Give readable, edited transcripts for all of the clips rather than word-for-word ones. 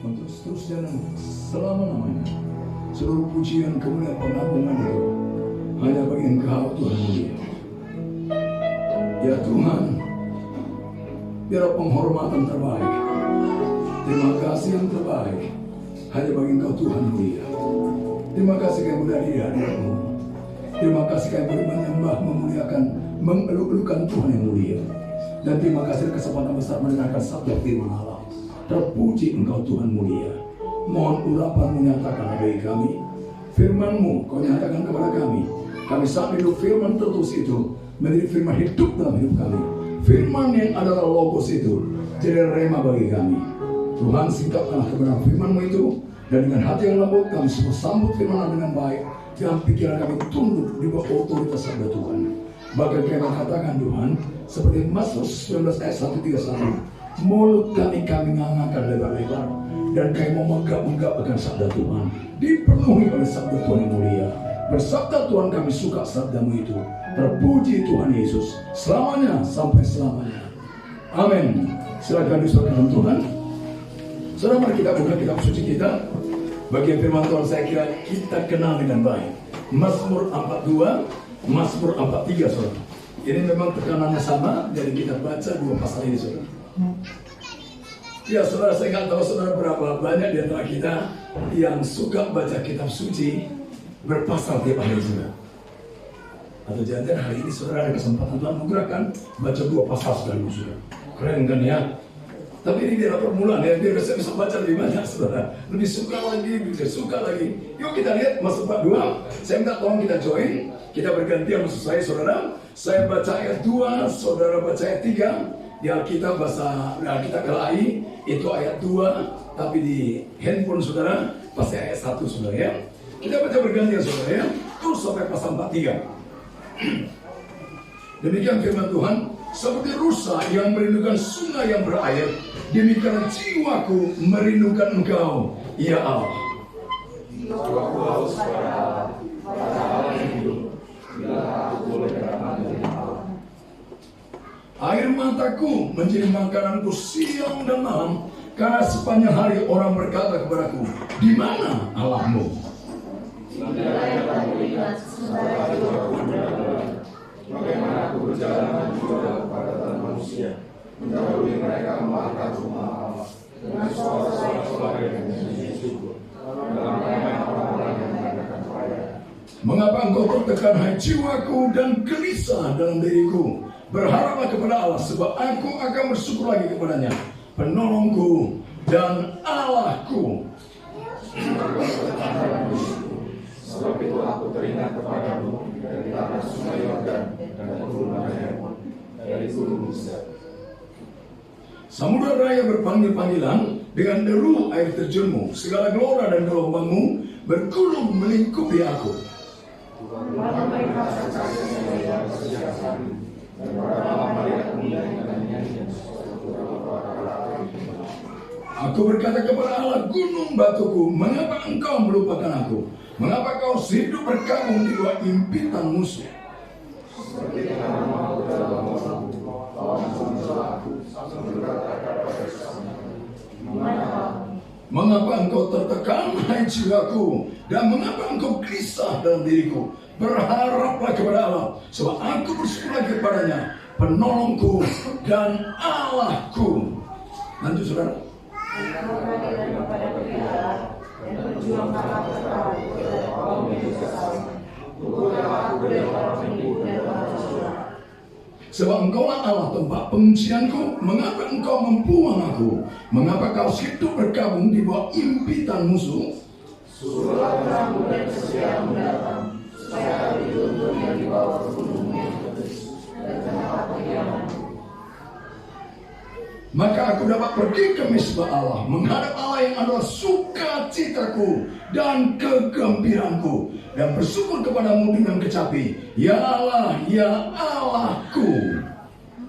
untuk seterusnya dan selama-lamanya. Seluruh pujian, kemuliaan, pengagungan itu hanya bagi Engkau Tuhan mulia. Ya Tuhan, biar penghormatan terbaik, terima kasih yang terbaik hanya bagi Engkau Tuhan mulia. Terima kasih kami boleh hadir hadiratmu. Terima kasih kami boleh menyembah, memuliakan, mengeluh-elukan Tuhan yang mulia. Dan terima kasih kesempatan besar mendengarkan sabda firman Allah. Terpuji Engkau Tuhan mulia. Mohon urapan menyatakan bagi kami. Firman-Mu Kau nyatakan kepada kami. Kami saat hidup firman tertulis itu menjadi firman hidup dalam hidup kami. Firman yang adalah logos itu jadi rema bagi kami. Tuhan, singkapkanlah kebenaran firman-Mu itu. Dan dengan hati yang lembut kami semua sambut firman dengan baik. Dan pikiran kami tunduk di bawah otoritas sabda Tuhan. Bahkan kami katakan Tuhan, seperti Mazmur 19 ayat 131, mulut kami ngangangkan lebar-lebar, dan kami memenggap-menggapkan sabda Tuhan, dipenuhi oleh sabda Tuhan yang mulia. Bersabda Tuhan, kami suka sabda-Mu itu. Terpuji Tuhan Yesus selamanya sampai selamanya. Amin. Silakan diserahkan Tuhan. Saudara, mari kita buka kitab suci kita. Bagian firman Tuhan saya kira kita kenal dengan baik. Mazmur 42, Mazmur 43, saudara. Ini memang tekanannya sama, jadi kita baca dua pasal ini, saudara. Ya, saudara, saya nggak tahu saudara berapa banyak di antara kita yang suka baca kitab suci berpasal tiap hari, saudara. Atau jangan-jangan hari ini saudara ada kesempatan Tuhan menggerakkan baca dua pasal sekaligus, saudara. Keren kan ya? Tapi ini adalah permulaan ya, biar saya bisa baca lebih banyak, saudara. Lebih suka lagi. Yuk kita lihat Mazmur 42. Saya minta tolong kita join. Kita bergantian maksud saya, saudara. Saya baca ayat 2, saudara baca ayat 3. Di Alkitab bahasa Alkitab KLAI itu ayat 2, tapi di handphone saudara pasti ayat 1, saudara ya. Kita baca bergantian, saudara ya. Terus sampai pasal 43. Demikian firman Tuhan. Seperti rusa yang merindukan sungai yang berair, demikian jiwaku merindukan Engkau, ya Allah. Jiwaku haus pada Allah yang hidup, bila aku boleh berada di Allah. Air mataku menjadi makananku siang dan malam, karena sepanjang hari orang berkata kepadaku, di mana Allahmu? Bagaimana aku berjalan juga kepada tanah manusia, mendahului mereka melangkah rumah Allah dengan suara-suara yang syukur dalam ramai orang-orang yang mengadakan perayaan. Mengapa engkau tertekan hai jiwaku dan gelisah dalam diriku? Berharaplah kepada Allah, sebab aku akan bersyukur lagi kepadanya, penolongku dan Allahku. Sebab itu aku teringat kepadamu dari tanah sungai Yordan dan turunan Hermon, dari gunung Mizar. Samudra raya berpanggil-panggilan dengan deru air terjunmu, segala gelora dan gelombangmu bergulung melingkupi aku. Aku berkata kepada Allah, gunung batuku, mengapa engkau melupakan aku? Mengapa kau hidup berkabung di bawah impitan musuh? Mengapa engkau tertekan, hai jiwaku, dan mengapa engkau gelisah dalam diriku? Berharaplah kepada Allah, sebab aku bersyukur lagi kepadanya, penolongku dan Allahku. Lanjut, saudara. Sebab engkaulah Allah tempat pengungsianku, mengapa engkau membuang aku? Mengapa kau hidup berkabung di bawah impitan musuh? Suruhlah terangmu dan kesediaanmu datang, supaya aku dituntun yang di bawah gunung yang kudus dan tempat kediamanmu. Maka aku dapat pergi ke misbah Allah, menghadap Allah yang adalah sukacitaku dan kegembiraanku, dan bersyukur kepadamu dengan kecapi, ya Allah, ya Allahku.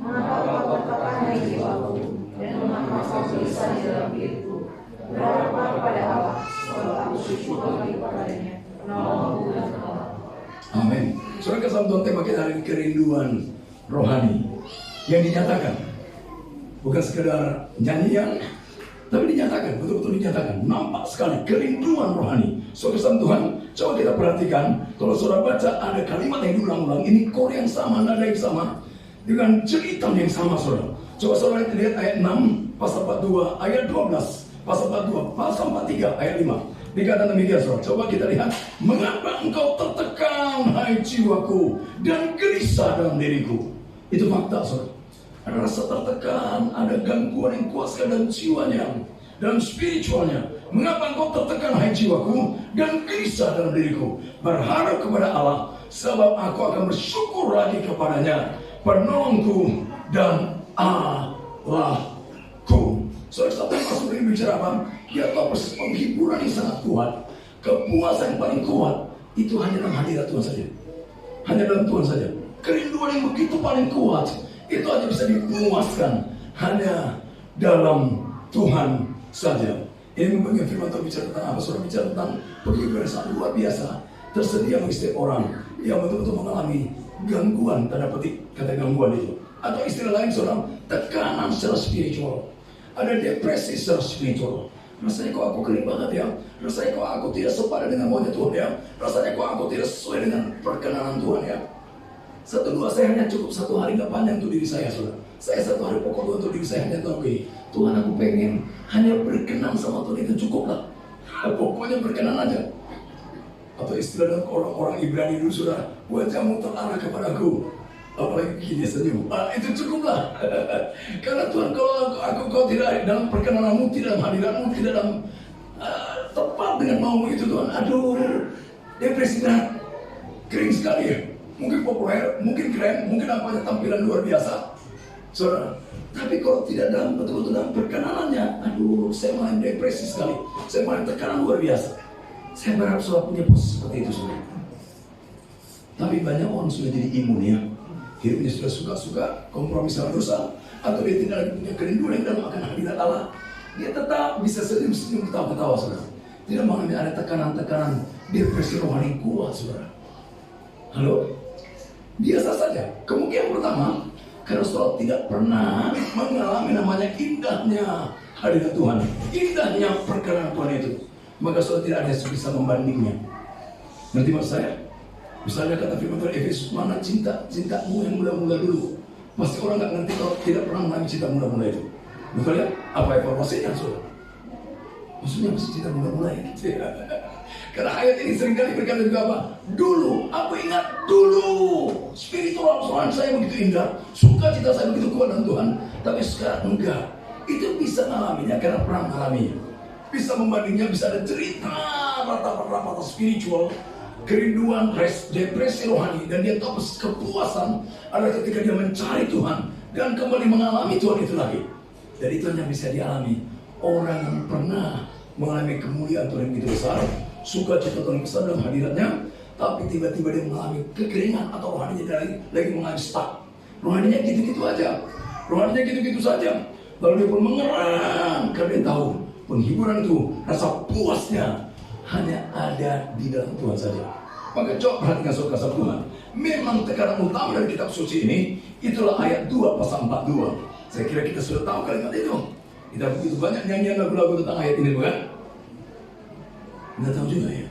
Mengapa kau tertekan hai jiwaku, dan mengapa kau gelisah di dalam diriku? Berharaplah kepada Allah, sebab aku syukur lagi kepadanya, penolongku dan Allah. Amin. Saudara, kesatuan tema kita hari ini kerinduan rohani yang dinyatakan. Bukan sekedar nyanyian, Tapi dinyatakan, betul-betul dinyatakan, nampak sekali kerinduan rohani. Saudara Tuhan, coba kita perhatikan, kalau saudara baca ada kalimat yang diulang-ulang, ini kor yang sama, nada yang sama, dengan jeritan yang sama, saudara. Coba saudara lihat ayat 6, pasal 42, ayat 12, pasal 42, pasal 43, ayat 5. Dikatakan demikian, saudara. Coba kita lihat, mengapa engkau tertekan, hai jiwaku, dan gelisah dalam diriku. Itu fakta, saudara. Ada rasa tertekan, ada gangguan yang kuat sekali dalam jiwanya, dalam spiritualnya. Mengapa engkau tertekan, hai jiwaku, dan gelisah dalam diriku? Berharap kepada Allah, sebab aku akan bersyukur lagi kepadanya, penolongku dan Allahku. Saudara, Rasul ini bicara apa? Dia tahu persis penghiburan yang sangat kuat, kepuasan yang paling kuat itu hanya dalam hadirat Tuhan saja. Hanya dalam Tuhan saja. Kerinduan yang begitu paling kuat itu hanya bisa dipuaskan hanya dalam Tuhan saja. Ini membagian firman Tuhan bicara tentang apa? Saudara, bicara tentang penghiburan yang sangat luar biasa tersedia bagi setiap orang yang betul-betul mengalami gangguan, tanda petik kata gangguan itu, atau istilah lain, saudara, tekanan secara spiritual. Ada depresi secara spiritual. Rasanya kok aku kering banget ya. Rasanya kok aku tidak sepadan dengan wajah Tuhan ya. Rasanya kok aku tidak sesuai dengan perkenanan Tuhan ya. Satu dua saya hanya cukup satu hari, gak panjang untuk diri saya, saudara. Saya satu hari pokok Tuhan untuk diri saya hanya tahu begini, Tuhan, aku pengen hanya berkenan sama Tuhan, itu cukup lah. Pokoknya berkenan aja. Atau istilah orang-orang Ibrani dulu, saudara, wajahmu terarah kepadaku, apalagi begini senyum, itu cukuplah. Karena Tuhan, kalau kau tidak dalam perkenananmu, tidak dalam hadiratmu, tidak dalam tepat dengan maumu itu, Tuhan, aduh, depresi berat, kering sekali ya. Mungkin populer, mungkin keren, mungkin apanya tampilan luar biasa, saudara. Tapi kalau tidak dalam betul-betul dalam perkenanannya, aduh, saya malah depresi sekali, saya malah tekanan luar biasa. Saya berharap saudara punya posisi seperti itu, saudara. Tapi banyak orang sudah jadi imun ya. Hidupnya sudah suka-suka kompromi sama dosa, atau dia tidak lagi punya kerinduan yang dalam akan hadirat Allah. Dia tetap bisa senyum-senyum, ketawa-ketawa, saudara. Tidak mengalami ada tekanan-tekanan depresi rohani kuat, saudara. Halo? Biasa saja. Kemungkinan pertama, karena saudara tidak pernah mengalami namanya indahnya hadirat Tuhan, indahnya perkenanan Tuhan itu, maka saudara tidak ada yang bisa membandingnya. Nanti maksud saya, misalnya kata firman Tuhan Efesus, mana cintamu yang mula-mula dulu. Pasti orang nggak ngerti kalau tidak pernah mengalami cinta mula-mula itu. Betul ya? Apa evaluasinya, saudara? Maksudnya masih cinta mula-mula ya? Karena ayat ini seringkali berkata juga apa? Dulu, aku ingat dulu spiritual soalan saya begitu indah, sukacita saya begitu kuat dengan Tuhan. Tapi sekarang enggak. Itu bisa mengalaminya karena pernah mengalaminya. Bisa membandingnya, bisa ada cerita rata-rata spiritual, kerinduan, depresi rohani, dan dia tahu kepuasan adalah ketika dia mencari Tuhan dan kembali mengalami Tuhan itu lagi. Dan itu hanya bisa dialami orang yang pernah mengalami kemuliaan Tuhan yang begitu besar, sukacita Tuhan yang besar dalam hadiratnya, tapi tiba-tiba dia mengalami kekeringan atau rohaninya lagi mengalami stuck. Rohaninya gitu-gitu aja, rohaninya gitu-gitu saja. Lalu dia pun mengerang karena dia tahu penghiburan itu, rasa puasnya hanya ada di dalam Tuhan saja. Maka coba perhatikan saudara Tuhan. Memang tekanan utama dari kitab suci ini itulah ayat 2 pasal 42. Saya kira kita sudah tahu kalimat itu. Kita begitu banyak nyanyian lagu-lagu tentang ayat ini, bukan? Kita tahu juga ya.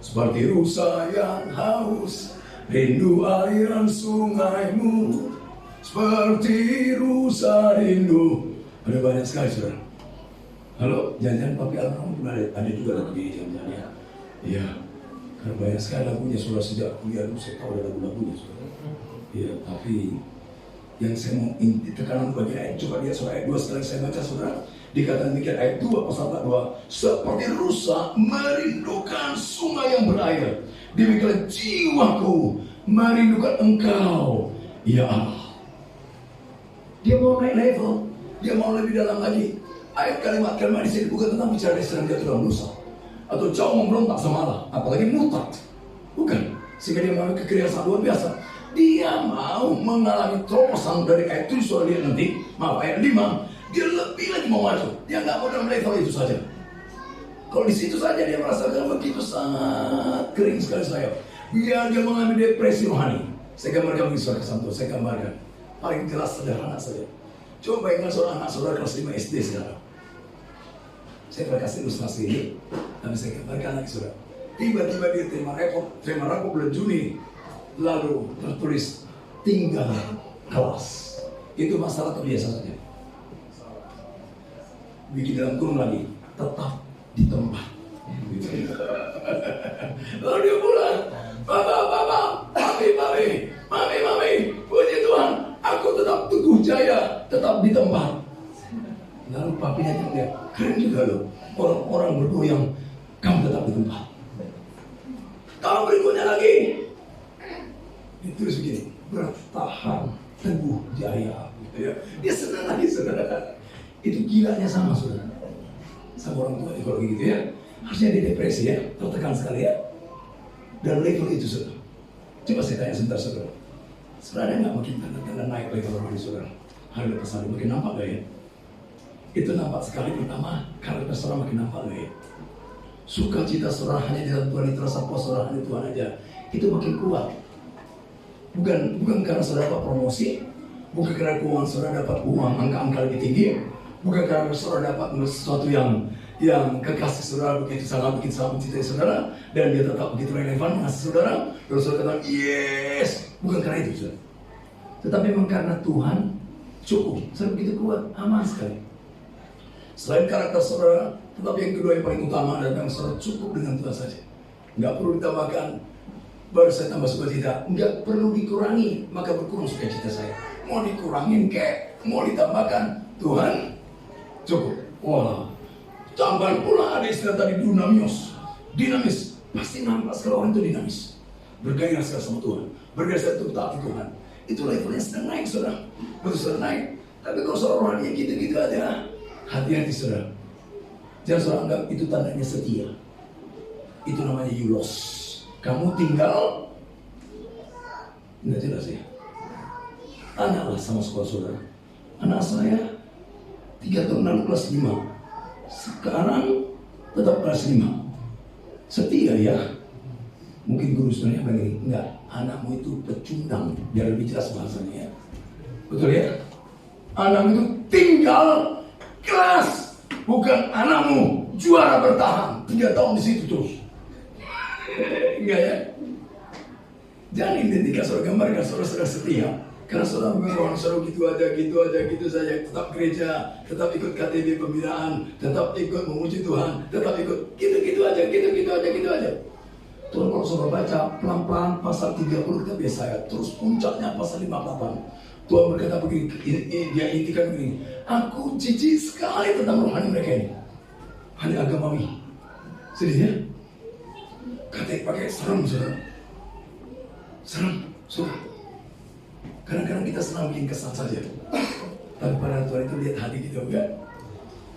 Seperti rusa yang haus, rindu aliran sungaimu. Seperti rusa rindu. Ada banyak sekali, saudara. Halo, jangan-jangan Papi Almarhum pun ada juga lagu ini, jangan-jangan ya. Iya, karena banyak sekali lagunya, saudara. Sejak kuliah dulu saya tahu ada lagu-lagunya, saudara. Iya, tapi yang saya mau inti tekanan bagian ayat, coba lihat surah ayat 2 sekali saya baca, saudara. Dikatakan demikian ayat 2 pasal 42, seperti rusa merindukan sungai yang berair, demikian jiwaku merindukan engkau, ya Allah. Dia mau naik level, dia mau lebih dalam lagi. Ayat kalimat-kalimat di sini bukan tentang bicara dia sedang jatuh dalam dosa atau jauh memberontak sama Allah, apalagi murtad, bukan. Sehingga dia mengalami kekerasan luar biasa. Dia mau mengalami terobosan dari ayat 7 soal dia nanti, maaf ayat 5, dia lebih lagi mau maju. Dia nggak mau dalam level itu saja. Kalau di situ saja dia merasakan begitu sangat kering sekali saya. Dia mengalami depresi rohani. Saya gambarkan bagi saudara kesantuan, saya gambarkan paling jelas sederhana saja. Coba bayangkan seorang anak saudara kelas 5 SD sekarang. Saya pernah kasih ilustrasi ini, tapi saya gambarkan lagi saudara. Tiba-tiba dia terima rapor bulan Juni, lalu tertulis tinggal kelas. Itu masalah atau biasa saja? Bikin dalam kurung lagi, tetap di tempat. Lalu dia pulang, Mami, puji Tuhan, aku tetap teguh jaya, tetap di tempat. Lalu papinya dia, keren juga loh, orang-orang bergoyang, kamu tetap di tempat. Tahun berikutnya lagi, ditulis begini, bertahan teguh jaya. Dia senang lagi saudara. Itu gilanya sama saudara. Sama orang tua kalau gitu ya. Harusnya dia depresi ya, tertekan sekali ya. Dan level itu saudara. Coba saya tanya sebentar saudara. Sebenarnya nggak makin tanda-tanda naik level rohani saudara. Hari lepas hari makin nampak gak ya? Itu nampak sekali pertama karakter saudara makin nampak gak ya? Sukacita saudara hanya di dalam Tuhan, itu rasa puas saudara hanya Tuhan aja. Itu makin kuat. Bukan karena saudara dapat promosi, bukan karena keuangan saudara dapat uang angka-angka lebih tinggi, bukan karena saudara dapat sesuatu yang kekasih saudara begitu sangat mencintai saudara dan dia tetap begitu relevan ngasih saudara, lalu saudara kata yes, bukan karena itu saudara. Tetapi memang karena Tuhan cukup, saudara begitu kuat, aman sekali. Selain karakter saudara, tetapi yang kedua yang paling utama adalah saudara cukup dengan Tuhan saja. Nggak perlu ditambahkan, baru saya tambah sukacita. Nggak perlu dikurangi, maka berkurang sukacita saya. Mau dikurangin mau ditambahkan, Tuhan cukup. Wah, tambahan pula ada istilah tadi dinamis. Pasti nampak sekali orang itu dinamis. Bergairah sekali sama Tuhan, bergairah sekali untuk taati Tuhan. Itu levelnya sedang naik saudara. Betul sedang naik. Tapi kalau saudara rohaninya gitu-gitu aja, hati-hati saudara. Jangan saudara anggap itu tandanya setia. Itu namanya yulos. Kamu tinggal, nggak jelas ya. Tanyalah sama sekolah saudara. Anak saya 3 tahun lalu kelas 5, sekarang tetap kelas 5. Setia ya. Mungkin guru sebenarnya begini, enggak, anakmu itu pecundang, biar lebih jelas bahasanya ya. Betul ya? Anakmu itu tinggal kelas, bukan anakmu juara bertahan 3 tahun di situ terus. Enggak ya? Jangan identifikasi saudara, gambarkan saudara setia. Karena saudara memang saudara gitu saja. Tetap gereja, tetap ikut KTB pembinaan, tetap ikut memuji Tuhan, tetap ikut gitu aja. Tuhan kalau saudara baca pelan-pelan pasal 30 kita biasa ya. Terus puncaknya pasal 58. Tuhan berkata begini, dia intikan begini. Aku jijik sekali tentang rohani mereka ini. Hanya agamawi. Sedih ya? Katanya pakai serem saudara. Serem, saudara. Kadang-kadang kita senang bikin kesan saja. Tapi pada Tuhan itu lihat hati kita enggak.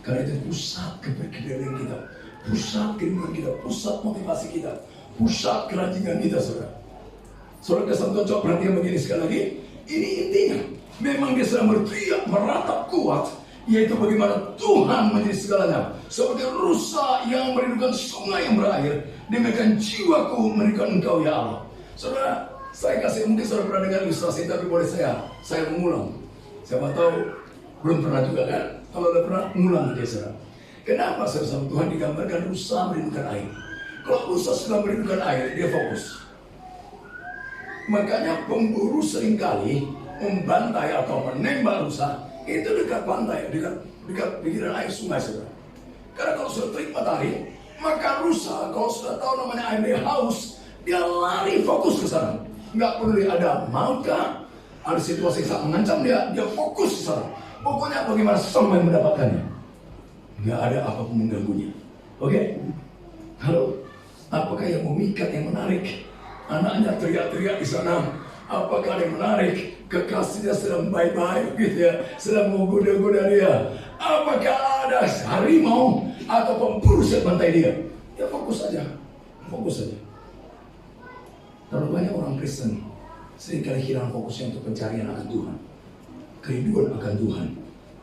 Karena itu pusat keberkedarian kita, pusat kerinduan kita, pusat motivasi kita, pusat keranjingan kita saudara. Saudara kesan Tuhan, coba perhatikan begini sekali lagi. Ini intinya. Memang dia sedang berteriak, meratap kuat. Yaitu bagaimana Tuhan menjadi segalanya. Seperti rusa yang merindukan sungai yang berair. Demikian jiwaku merindukan Engkau ya Allah. Saudara, saya kasih, mungkin saudara pernah dengar ilustrasi, tapi boleh saya mengulang. Siapa tahu belum pernah juga kan? Kalau udah pernah, mengulang aja saudara. Kenapa saudara sama Tuhan digambarkan rusa merindukan air? Kalau rusa sudah merindukan air, dia fokus. Makanya pemburu seringkali membantai atau menembak rusa itu dekat pantai, dekat pinggiran air sungai saudara. Karena kalau sudah terik matahari, maka rusa kalau sudah tahu namanya air dia haus, dia lari fokus ke sana. Nggak peduli ada mautkah, ada situasi yang sangat mengancam dia fokus ke sana. Pokoknya bagaimana sampai mendapatkannya. Nggak ada apapun mengganggunya. Oke? Halo? Apakah yang memikat, yang menarik? Anaknya teriak-teriak di sana. Apakah yang menarik? Kekasihnya sedang bye-bye gitu ya, sedang menggoda-goda dia. Apakah ada harimau atau pemburu bantai dia? Ya fokus saja. Terlalu banyak orang Kristen seringkali hilang fokusnya untuk pencarian akan Tuhan, kerinduan akan Tuhan.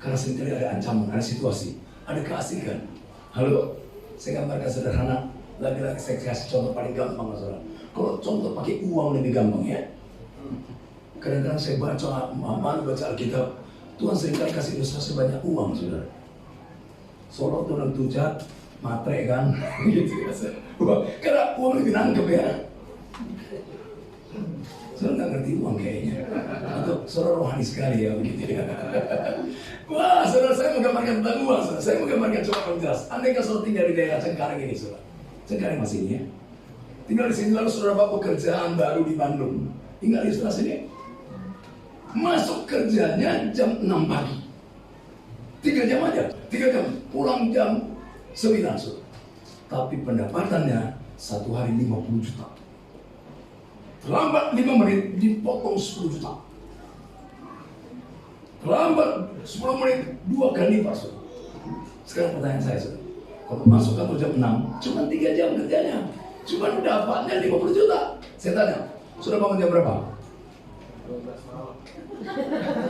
Karena seringkali ada ancaman, ada situasi, ada keasikan. Halo, saya gambarkan sederhana. Lagi-lagi saya kasih contoh paling gampang saudara. Kalau contoh pakai uang lebih gampang ya. Kadang-kadang saya baca Alkitab, Tuhan seringkali kasih ilustrasi banyak uang saudara. Solo tuh tujat, matre kan, gitu ya. Karena uang lebih nangkep ya. Saya nggak ngerti uang kayaknya. Atau saudara rohani sekali ya begitu ya. Wah, saudara, saya menggambarkan tentang uang, saudara. Saya menggambarkan coba yang jelas. Andai kan saudara tinggal di daerah Cengkareng ini, saudara. Cengkareng masih ini ya. Tinggal di sini lalu saudara dapat pekerjaan baru di Bandung. Tinggal di sebelah sini. Masuk kerjanya jam 6 pagi. 3 jam aja, 3 jam. Pulang jam 9, saudara. Tapi pendapatannya satu hari 50 juta. Terlambat 5 menit dipotong 10 juta. Terlambat 10 menit 2 kali lipat, saudara. Sekarang pertanyaan saya, saudara. Kalau masuk kantor jam 6, cuma 3 jam kerjanya. Cuma dapatnya 50 juta. Saya tanya, sudah bangun jam berapa? 12 malam.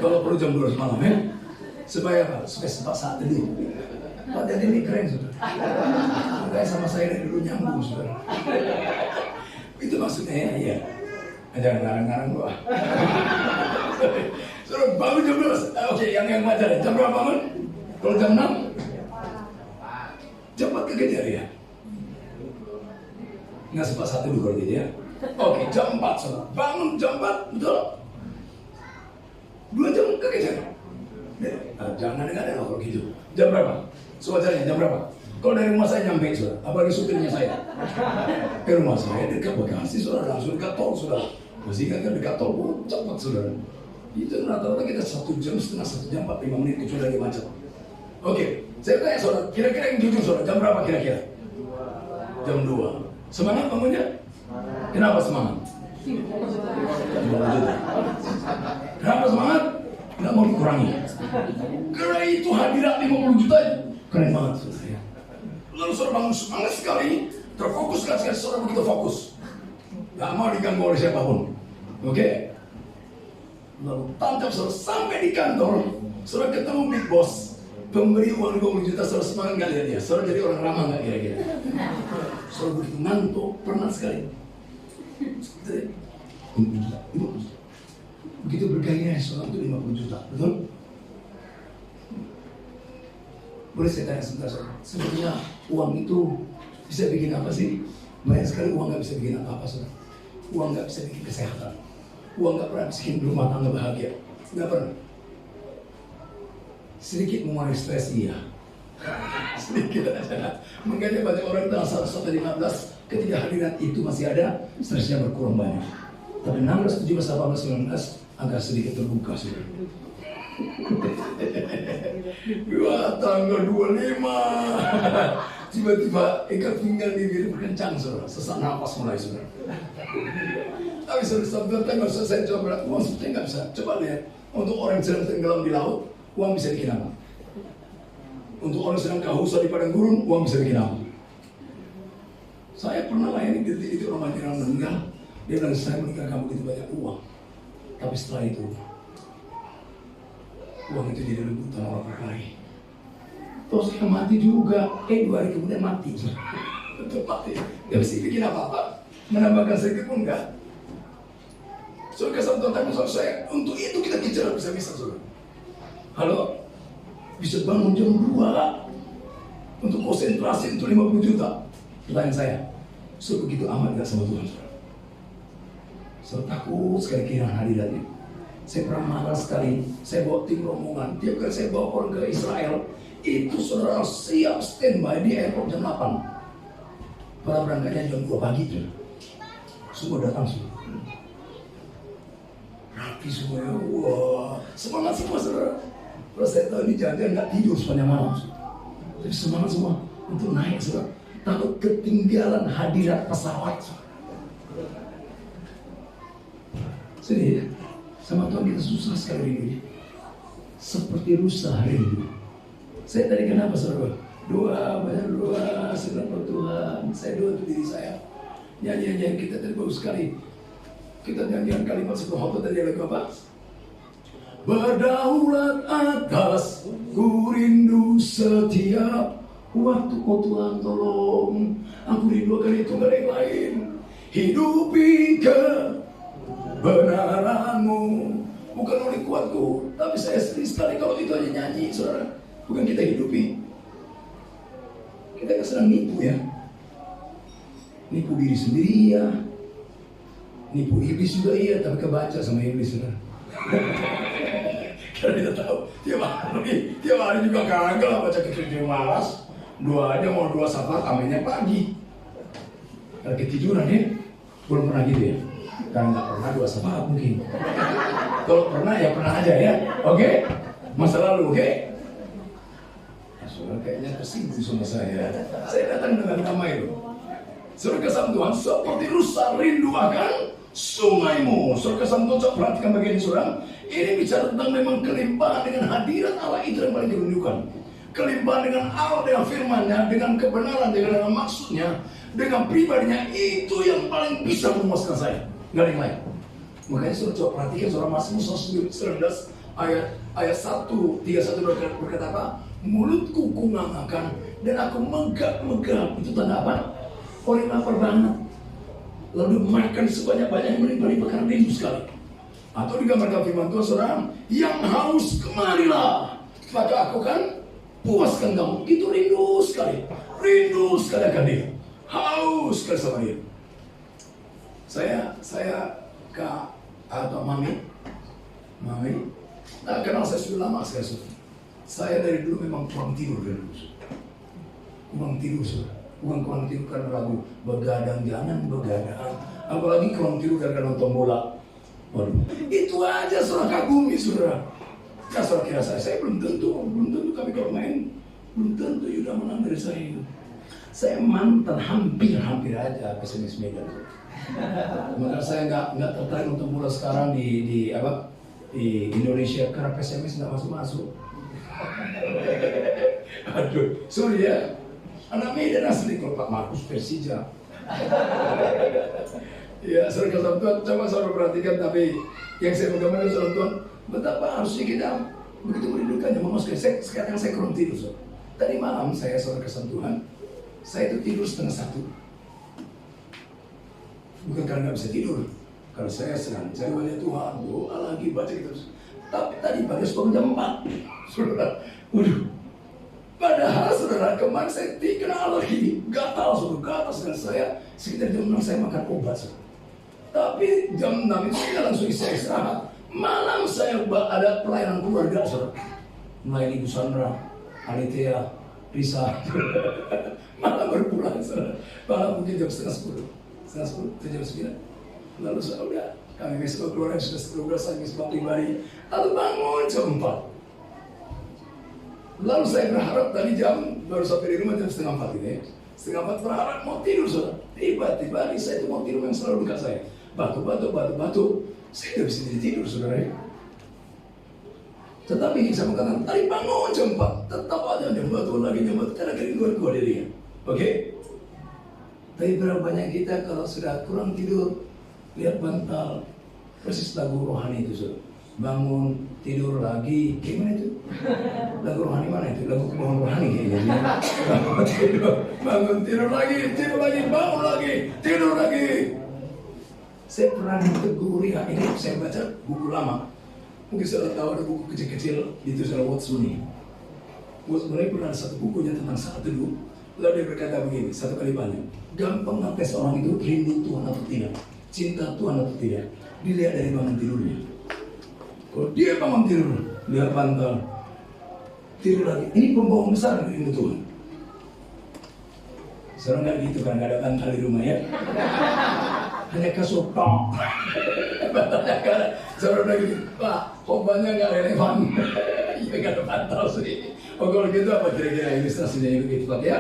Kalau perlu jam 12 malam ya. Supaya apa? Supaya sempat saat teduh. Pak Jadi ini keren, saudara. Makanya sama saya dari dulu nyambung, saudara. Itu maksudnya ya. Jangan ngarang-ngarang gua. Suruh bangun jam 12. Oke, yang wajar ya. Jam berapa bangun? Kalau jam 6? Cepat kekejar ya. Nggak sempat satu dulu kalau gitu ya. Oke, jam 4 saudara. Bangun jam 4, betul? 2 jam kekejar. Nah, jangan dengar kalau gitu. Jam berapa? Sewajarnya jam berapa? Kalau dari rumah saya nyampe, saudara, apalagi supirnya saya. Ke rumah saya dekat Bekasi, saudara, langsung dekat tol, saudara. Masih kan dekat tol, cepat, saudara. Itu rata-rata kita 1 jam setengah, 1 jam 45 menit kecuali lagi macet. Oke, saya tanya saudara, kira-kira yang jujur saudara, jam berapa kira-kira? Jam 2. Semangat bangunnya? Kenapa semangat? Kenapa semangat? Nggak mau dikurangi. Karena itu hadirat 50 juta, keren banget saudara ya. Lalu saudara bangun semangat sekali, terfokus sekali saudara begitu fokus. Gak mau diganggu oleh siapapun. Oke? Lalu tancap saudara sampai di kantor, saudara ketemu big boss, pemberi uang 50 juta, saudara semangat gak lihat dia? Saudara jadi orang ramah gak kira-kira? Saudara begitu ngantuk, pernah sekali. Begitu bergairah saudara itu 50 juta, betul? Boleh saya tanya sebentar, saudara? Sebenarnya uang itu bisa bikin apa sih? Banyak sekali uang gak bisa bikin apa-apa, saudara. Uang gak bisa bikin kesehatan. Uang gak pernah bikin rumah tangga bahagia. Gak pernah. Sedikit mengurangi stres, iya. Sedikit aja. Makanya banyak orang tanggal 1-15 ketika hadirat itu masih ada, stresnya berkurang banyak. Tapi 16, 17, 18, 19 agak sedikit terbuka, saudara. Wah, tanggal 25 tiba-tiba ikat pinggang di diri berkencang, saudara. Sesak nafas mulai, saudara. Tapi saudara tanggal saya coba, uang sebetulnya nggak bisa. Coba lihat, untuk orang yang sedang tenggelam di laut, uang bisa bikin apa? Untuk orang sedang kehausan di padang gurun, uang bisa bikin apa? Saya pernah layani itu orang yang meninggal. Dia bilang, saya meninggalkan begitu banyak uang. Tapi setelah itu, uang itu jadi rebutan orang lain. Terus dia mati juga. 2 hari kemudian mati. Betul mati. Gak bisa bikin apa-apa. Menambahkan sedikit pun enggak. Saudara kesal tentang saya. Untuk itu kita bicara bisa-bisa, saudara. Halo? Bisa bangun jam 2 untuk konsentrasi untuk 50 juta. Pertanyaan saya, saudara begitu amat gak sama Tuhan, saudara? Saudara takut sekali kehilangan hadiratnya. Saya pernah marah sekali, saya bawa tim rombongan. Tiap kali saya bawa orang ke Israel, itu saudara siap standby di airport jam 8. Para berangkatnya jam 2 pagi tuh. Semua datang semua. Rapi semuanya, wah, semangat semua saudara. Terus saya tahu ini jangan nggak tidur sepanjang malam. Tapi semangat semua untuk naik, saudara. Takut ketinggalan hadirat pesawat, saudara. Sedih ya? Sama Tuhan kita susah sekali ini. Seperti rusa hari ini. Saya tadi kenapa, saudara? Doa, banyak doa, segala Tuhan. Saya doa untuk diri saya. Nyanyian kita tadi bagus sekali. Kita nyanyian kalimat sebelum hotel tadi lagu apa? Berdaulat atas, ku rindu setiap waktu, oh Tuhan tolong. Aku rindu akan itu gak ada yang lain. Hidupi kebenaranmu, bukan oleh kuatku. Tapi saya sedih sekali kalau itu aja nyanyi, saudara. Bukan kita hidupi. Kita kan sedang nipu ya. Nipu diri sendiri ya. Nipu iblis juga iya, tapi kebaca sama iblis sudah. Karena kita tahu tiap hari juga kagak baca kecil malas. Dua aja mau 2 syafaat aminnya pagi. Kalau ketiduran ya, belum pernah gitu ya. Karena nggak pernah 2 syafaat mungkin. Kalau pernah ya pernah aja ya, oke? Masa lalu, oke? Saudara kayaknya tersinggung sama saya. Saya datang dengan damai loh. Saudara kesan Tuhan seperti rusa rindu akan sungaimu. Saudara kesan Tuhan, coba perhatikan bagian ini saudara. Ini bicara tentang memang kelimpahan dengan hadirat Allah itu yang paling dirindukan. Kelimpahan dengan Allah, dengan firman-Nya, dengan kebenaran, dengan maksudnya, dengan pribadinya, itu yang paling bisa memuaskan saya. Nggak ada yang lain. Makanya saudara coba perhatikan saudara Mazmur 19 ayat 1:31 berkata apa? Mulutku kungangakan dan aku megap-megap. Itu tanda apa? Orang lapar banget. Lalu makan sebanyak-banyaknya melimpah-limpah karena rindu sekali. Atau digambarkan firman Tuhan saudara, yang haus kemarilah, maka aku kan puaskan kamu. Itu rindu sekali akan dia. Haus sekali sama dia. Saya Kak atau Mami, nah, kenal saya sudah lama sekali. Saya dari dulu memang kurang tidur dari dulu. Bukan kurang tidur karena lagu begadang, jangan begadang. Apalagi kurang tidur karena nonton bola. Waduh, itu aja saudara kagumi saudara. Ya saudara kira saya belum tentu kami kalau main belum tentu udah menang dari saya. Saya mantan hampir aja pesimis Medan. Maka saya nggak tertarik untuk bola sekarang di Indonesia karena pesimis nggak masuk. Aduh, sorry ya. Anak Medan asli kalau Pak Markus Persija. Ya, saudara Tuhan, coba saudara perhatikan, tapi yang saya menggambarkan saudara Tuhan, betapa harusnya kita begitu merindukannya, memuaskan. Sekarang saya kurang tidur, saudara. Tadi malam saya saudara kesan Tuhan, saya itu tidur 1:30. Bukan karena nggak bisa tidur, karena saya sedang cari wajah Tuhan, doa lagi, baca gitu. Tapi tadi pagi sebelum jam 4, saudara, waduh. Padahal saudara kemarin saya kena alergi, gatal dengan saya. Sekitar jam 6 saya makan obat, saudara. Tapi jam 6 itu saya langsung istirahat. Malam saya ada pelayanan keluarga, saudara. Melayani Ibu Sandra, Alitea, Risa. Malam baru pulang, saudara. Malam mungkin jam setengah 10, jam 9. Lalu saudara, kami besok keluarga sudah 12 saya sebab pribadi. Lalu bangun jam 4. Lalu saya berharap tadi jam baru sampai di rumah jam setengah 4 ini. Setengah 4 berharap mau tidur saudara. Tiba-tiba saya itu mau tidur yang selalu dekat saya. Batu. Saya tidak bisa tidur saudara. Tetapi saya mengatakan tadi bangun jam 4. Tetap aja jam batu karena kerinduan keluar dirinya. Oke? Tapi berapa banyak kita kalau sudah kurang tidur, lihat bantal, persis lagu rohani itu saudara. Bangun, tidur lagi, gimana itu? Lagu rohani mana itu? Lagu kebohongan rohani kayaknya. Bangun, tidur lagi, bangun lagi, tidur lagi. Saya pernah ditegur ya, ini saya baca buku lama. Mungkin saudara tahu ada buku kecil-kecil itu saudara Watson. Watson pernah ada satu bukunya tentang saat teduh. Lalu dia berkata begini, satu kalimatnya. Gampang ngetes orang itu rindu Tuhan atau tidak, cinta Tuhan atau tidak, dilihat dari bangun tidurnya. Kalau dia bangun tidur, lihat bantal, tidur lagi. Ini pembohong besar rindu Tuhan. Sekarang nggak gitu kan, nggak ada bantal di rumah ya. Hanya kasur tok. Bantalnya nggak ada. Sekarang lagi gitu, Pak, khotbahnya nggak relevan. Iya nggak ada bantal sih. Oh kalau gitu apa kira-kira ilustrasinya yang begitu Pak ya?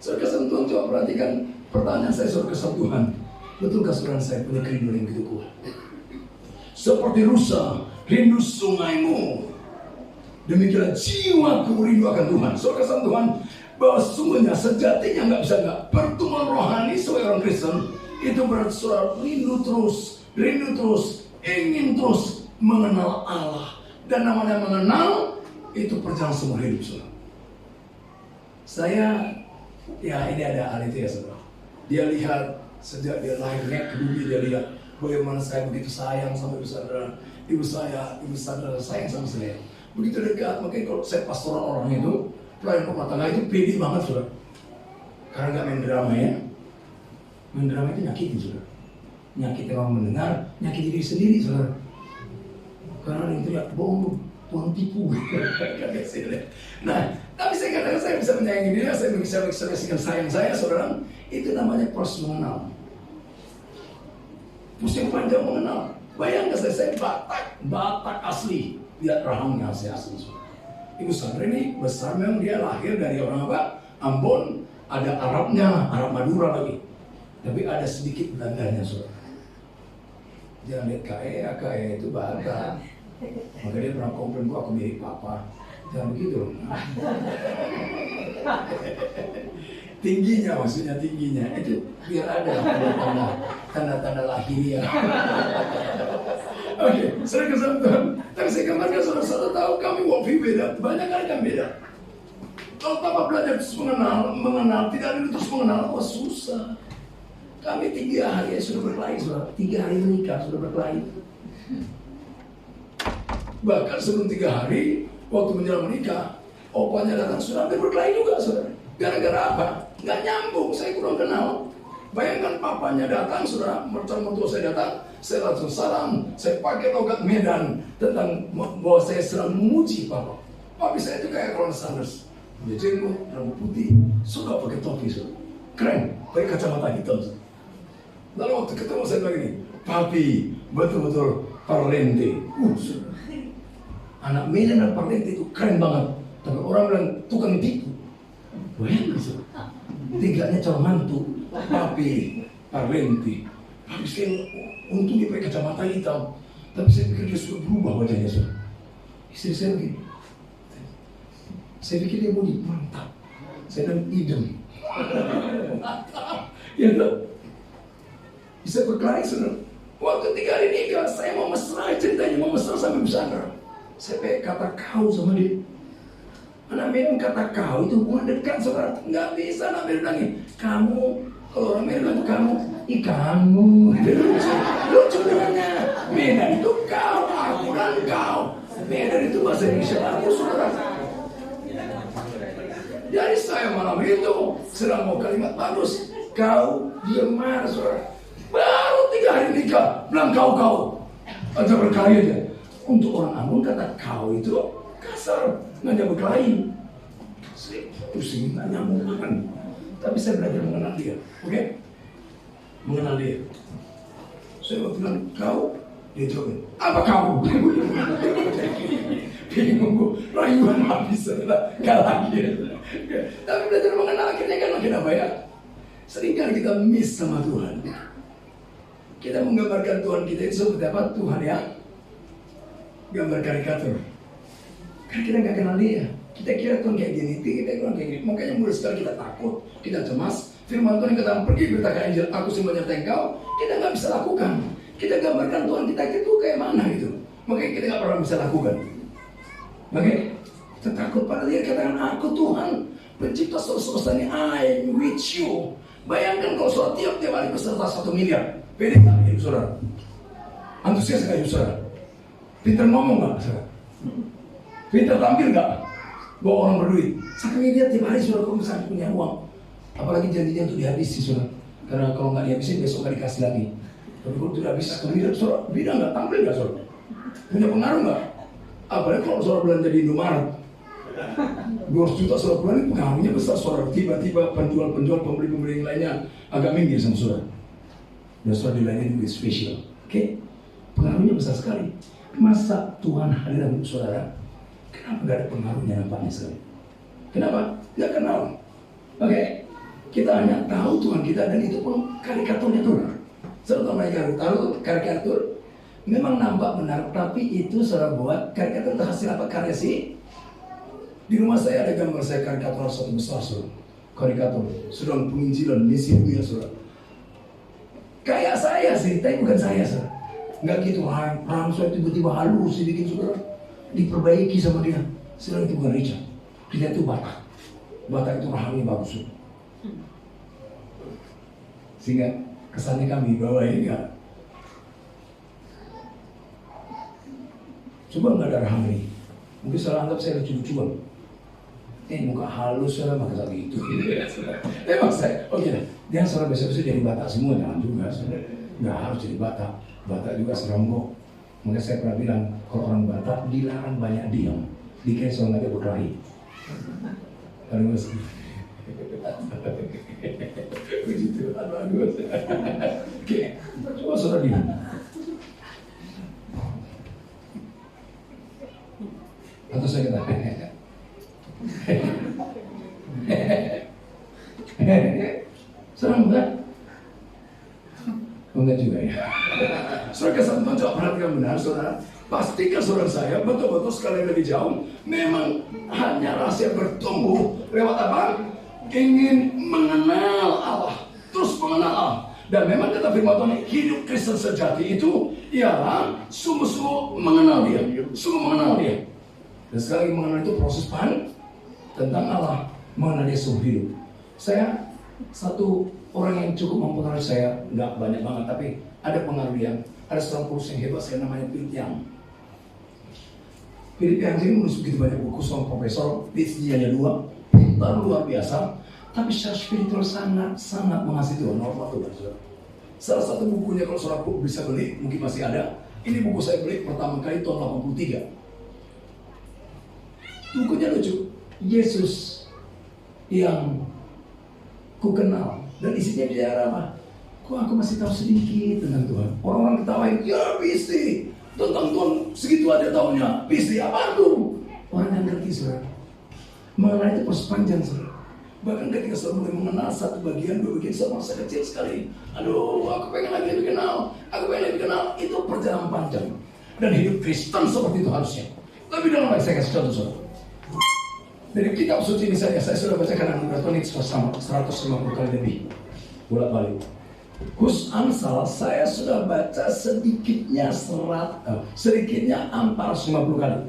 Saudara kesentuhan, coba perhatikan pertanyaan saya saudara kesentuhan. Betulkah saudara saya punya kerinduan yang begitu kuat? Seperti rusa rindu sungaimu, demikianlah jiwaku rindu akan Tuhan. Saudara kesan Tuhan, bahwa sungguhnya sejatinya nggak bisa pertemuan rohani sebagai orang Kristen itu berarti saudara rindu terus, ingin terus mengenal Allah. Dan namanya mengenal itu perjalanan seumur hidup saudara. Saya ini ada ahli itu ya saudara. Dia lihat sejak dia lahir naik ke bumi, dia lihat bagaimana saya begitu sayang sama ibu Sandra sayang sama saya. Begitu dekat, makanya kalau saya pastoral orang itu, Pelayan rumah tangga itu pede banget saudara. Karena nggak main drama ya. Main drama itu nyakitin saudara. Nyakitin orang mendengar, nyakitin diri sendiri saudara. Karena ada yang teriak, bohong, tuang tipu. Nah, tapi saya katakan saya bisa menyayangi dia, saya bisa mengekspresikan sayang saya saudara. Itu namanya proses mengenal. Proses yang panjang mengenal. Bayangkan saya Batak asli. Lihat rahangnya asli saudara. Ibu Sandra ini besar memang dia lahir dari orang apa? Ambon, ada Arabnya, Arab Madura lagi. Tapi ada sedikit Belandanya saudara. Jangan lihat KE itu Batak. Maka dia pernah komplain aku mirip papa. Jangan begitu. Tingginya maksudnya tingginya itu biar ada tanda-tanda lahiriah. Oke, saya kesempatan. Tapi saya gambarkan saudara-saudara tahu kami waktu beda, banyak kali kan beda. Kalau Papa belajar terus mengenal, tidak ada terus mengenal, wah susah. Kami 3 hari sudah berkelahi, saudara. 3 hari menikah sudah berkelahi. Bahkan sebelum 3 hari, waktu menjelang menikah, opanya datang sudah hampir berkelahi juga, saudara. Gara-gara apa? Nggak nyambung, saya kurang kenal. Bayangkan papanya datang, saudara, mertua saya datang, saya langsung salam, saya pakai logat Medan tentang bahwa saya sedang memuji papa. Papi saya itu kayak Ron Sanders, dia jenggot, rambut putih, suka pakai topi, saudara. Keren, pakai kacamata hitam. Saudara. Lalu waktu ketemu saya bilang ini, papi, betul-betul parlente. Saudara. Anak Medan dan parlente itu keren banget. Tapi orang bilang tukang tipu. Bayangkan, saudara. Tiganya calon mantu, papi, parlente. Papi saya untung dia pakai kacamata hitam. Tapi saya pikir dia sudah berubah wajahnya, saudara. Istri saya begini. Saya pikir dia mau mantap. Saya bilang idem. Mantap. Ya tak? Bisa berkelahi, saudara. Waktu 3 hari nikah, saya mau mesra ceritanya, mau mesra sampai besar. Saya pakai kata kau sama dia. Anak Medan kata kau itu hubungan dekat, saudara. Nggak bisa anak Medan bilangin kamu. Kalau orang Medan itu kamu, kamu. Lucu namanya. Medan itu kau, aku dan kau. Medan itu bahasa Indonesia aku, saudara. Jadi saya malam itu sedang mau kalimat bagus. Kau dia marah, saudara. Baru 3 hari nikah, bilang kau. Aja berkelahi aja. Untuk orang Ambon kata kau itu kasar, ngajak berkelahi. Saya pusing, nggak nyambung kan. Tapi saya belajar mengenal dia, oke? Mengenal dia. Saya waktu bilang kau, dia jawab, apa kau? Bingung gue, rayuan habis, kalah dia. Tapi belajar mengenal akhirnya kan makin apa ya? Seringkali kita miss sama Tuhan. Kita menggambarkan Tuhan kita itu seperti apa? Tuhan yang gambar karikatur. Karena kita nggak kenal dia. Kita kira Tuhan kayak gini, kita kira kayak gini. Makanya mudah sekali kita takut, kita cemas. Firman Tuhan yang katakan pergi beritakan Injil, aku sih menyertai engkau. Kita nggak bisa lakukan. Kita gambarkan Tuhan kita itu kayak mana gitu. Makanya kita nggak pernah bisa lakukan. Oke? Kita takut pada dia katakan aku Tuhan pencipta semesta ini, I'm with you. Bayangkan kalau saudara tiap hari peserta 1 miliar, pede nggak hidup saudara? Antusias nggak hidup saudara? Pintar ngomong nggak saudara? Pintar tampil nggak? Bawa orang berduit. Saking dia tiap hari saudara kalau misalnya punya uang, apalagi janjinya untuk dihabisi saudara. Karena kalau nggak dihabisin besok nggak dikasih lagi. Tapi kalau tidak habis 1 miliar saudara, beda nggak? Tampil nggak saudara? Punya pengaruh nggak? Apalagi kalau saudara belanja di Indomaret 200 juta saudara bulan itu pengaruhnya besar saudara. Tiba-tiba penjual-penjual, pembeli-pembeli yang lainnya agak minggir sama saudara. Dan saudara dilayani duit spesial. Oke? Pengaruhnya besar sekali. Masa Tuhan hadir dalam hidup saudara? Kenapa gak ada pengaruhnya nampaknya sekali? Kenapa? Gak kenal. Oke? Kita hanya tahu Tuhan kita dan itu pun karikaturnya Tuhan. Saudara tahu karikatur? Memang nampak benar, tapi itu saudara buat karikatur itu hasil apa? Karya sih? Di rumah saya ada gambar saya karikatur satu besar, saudara. Karikatur, sedang penginjilan misi dunia, saudara. Kayak saya sih, tapi bukan saya, saudara. Nggak gitu, Ramsay tiba-tiba halus dibikin, saudara. Diperbaiki sama dia. Sedang itu bukan Richard. Dia itu Batak. Batak itu rahangnya bagus, saudara. Sehingga kesannya kami bahwa ini enggak. Coba nggak ada rahang ini. Mungkin salah anggap saya lucu-lucuan. muka halus saudara maka saat itu. Emang saya, oke, jangan saudara besok-besok jadi Batak semua, jangan juga saudara. Nggak harus jadi Batak. Batak juga serem kok. Makanya saya pernah bilang, kalau orang Batak dilarang banyak diam. Dikira soal nggak berkelahi. Kalau masih begitu, bagus. Oke, coba saudara diam. Atau saya kata, serem kan? Enggak juga ya. Saudara kesempatan coba perhatikan benar, saudara. Pastikan saudara saya betul-betul sekali lebih jauh. Memang hanya rahasia bertumbuh lewat apa? Ingin mengenal Allah, terus mengenal Allah. Dan memang kata firman Tuhan, hidup Kristen sejati itu ialah sungguh-sungguh mengenal Dia, sungguh mengenal Dia. Dan sekali mengenal itu proses tentang Allah, mengenal Dia sungguh hidup. Saya satu orang yang cukup mempengaruhi saya, nggak banyak banget, tapi ada pengaruh dia. Ada seorang penulis yang hebat, saya namanya Philip Young. Philip Young ini menulis begitu banyak buku, seorang profesor, PhD-nya 2, pintar luar biasa, tapi secara spiritual sangat mengasihi Tuhan. Salah satu bukunya kalau saudara bisa beli, mungkin masih ada. Ini buku saya beli pertama kali tahun 83. Bukunya lucu, Yesus yang ku kenal. Dan isinya bicara apa? Kok aku masih tahu sedikit tentang Tuhan. Orang-orang ketawain, ya pasti tentang Tuhan segitu aja tahunya. Pasti apa tuh? Orang yang ngerti saudara. Mengenal itu proses panjang saudara. Bahkan ketika saudara mulai mengenal satu bagian, dua bagian, sama masa kecil sekali. Aduh, aku pengen lagi lebih kenal. Aku pengen lebih kenal. Itu perjalanan panjang. Dan hidup Kristen seperti itu harusnya. Tapi dalam baik saya kasih contoh saudara. Dari kitab suci ini saya sudah bacakan anugerah Tuhan itu 150 kali lebih bolak-balik. Khusus Amsal saya sudah baca sedikitnya 450 kali.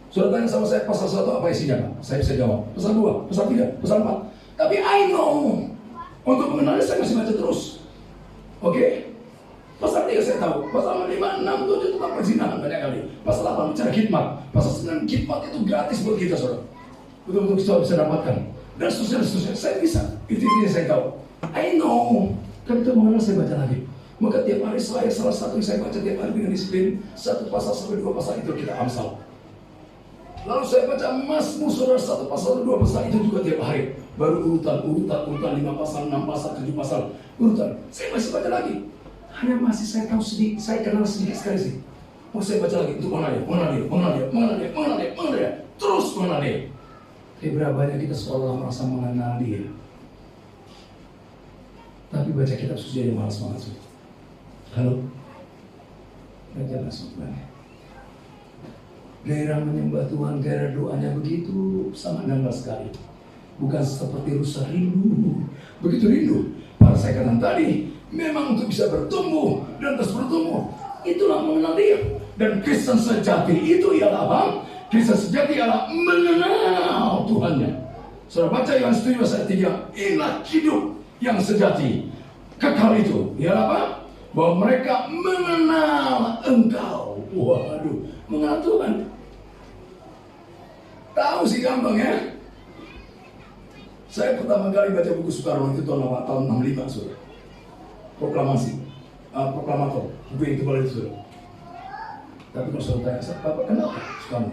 Sudah tanya sama saya pasal 1 apa isinya Pak? Saya bisa jawab. Pasal 2, pasal 3, pasal 4. Tapi I know untuk mengenalnya saya masih baca terus. Oke? Pasal 3 saya tahu. Pasal 5, 6, 7 tentang perzinahan banyak kali. Pasal 8 bicara khidmat. Pasal 9 khidmat itu gratis buat kita saudara. Betul-betul kita bisa dapatkan. Dan seterusnya. Saya bisa. Itu saya tahu. I know. Tapi itu mengenal saya baca lagi. Maka tiap hari salah satu yang saya baca tiap hari dengan disiplin. 1 pasal sampai 2 pasal itu kita Amsal. Lalu saya baca Mazmur saudara 1 pasal 2 pasal itu juga tiap hari. Baru urutan 5 pasal, 6 pasal, 7 pasal. Urutan. Saya masih baca lagi. Hanya masih saya tahu sedikit. Saya kenal sedikit sekali sih. Mau saya baca lagi. Untuk mengenal dia. Terus mengenal dia. Berapa banyak kita seolah merasa mengenal dia. Tapi baca kitab suci aja malas-malas. Halo? Baca langsung banget. Gairah menyembah Tuhan, gairah doanya begitu sangat dangkal sekali. Bukan seperti rusa rindu. Begitu rindu. Pada saya katakan tadi, memang untuk bisa bertumbuh dan terus bertumbuh, itulah mengenal dia. Dan Kristen sejati itu ialah apa? Kristen sejati adalah mengenal Tuhannya. Saudara baca Yohanes 7 ayat 3. Inilah hidup yang sejati. Kekal itu. Ialah apa? Bahwa mereka mengenal Engkau. Waduh, mengenal Tuhan. Tahu sih gampang ya. Saya pertama kali baca buku Soekarno itu tahun 65 saudara. Proklamasi. Proklamator. Buku yang tebal itu saudara. Tapi kalau saudara tanya, Bapak kenapa Soekarno?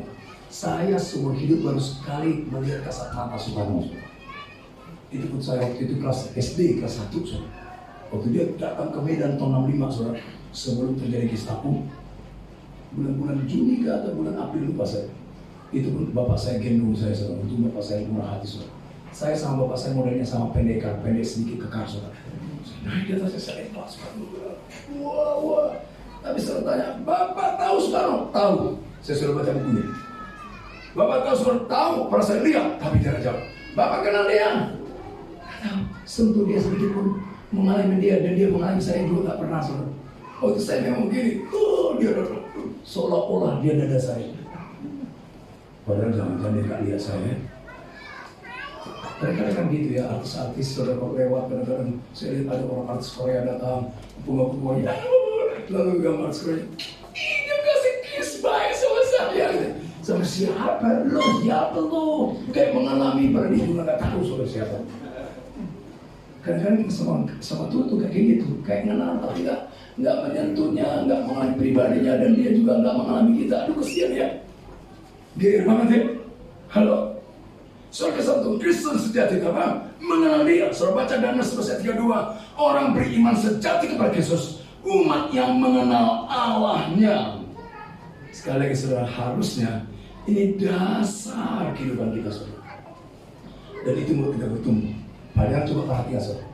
Saya seumur hidup baru sekali melihat kasat mata Soekarno. Itu pun saya waktu itu kelas SD, kelas 1 saudara. Waktu dia datang ke Medan tahun 65 saudara. Sebelum terjadi Gestapo. Bulan-bulan Juni ke atau bulan April lupa saya. Itu pun bapak saya gendong saya saudara. Itu bapak saya murah hati saudara. Saya sama bapak saya modelnya sama pendek sedikit kekar saudara. Naik di atas saya ikhlas. Wah. Tapi saya tanya, Bapak tahu Soekarno? Tahu. Saya sudah baca bukunya. Bapak tahu Soekarno? Tahu. Pernah saya lihat, tapi tidak jawab. Bapak kenal dia? Tahu. Sentuh dia sedikit pun mengalami dia dan dia mengalami saya juga tak pernah saudara. Oh itu saya memang begini. Dia seolah-olah dia dada saya. Padahal jangan-jangan dia tak lihat saya. Kadang-kadang gitu ya, artis-artis saudara kalau lewat, kadang-kadang saya lihat ada orang artis Korea datang, bunga-bunganya, lalu gambar artis Korea, dia kasih kiss bye sama saya. Sama Siapa lo? Siapa lo? Kayak mengalami perlindungan nggak tahu saudara siapa. Kadang-kadang sama Tuhan tuh kayak gitu, kayak kenal tapi nggak menyentuhnya, nggak mengalami pribadinya, dan dia juga nggak mengalami kita. Aduh kesian ya. Gila banget ya. Halo. Soal kesatuan Kristen sejati apa? Mengenal dia. Saudara baca Danas pasal 32. Orang beriman sejati kepada Yesus, umat yang mengenal Allahnya. Sekali lagi saudara, harusnya ini dasar kehidupan kita saudara. Dan itu mau kita bertumbuh. Padahal coba perhatikan saudara,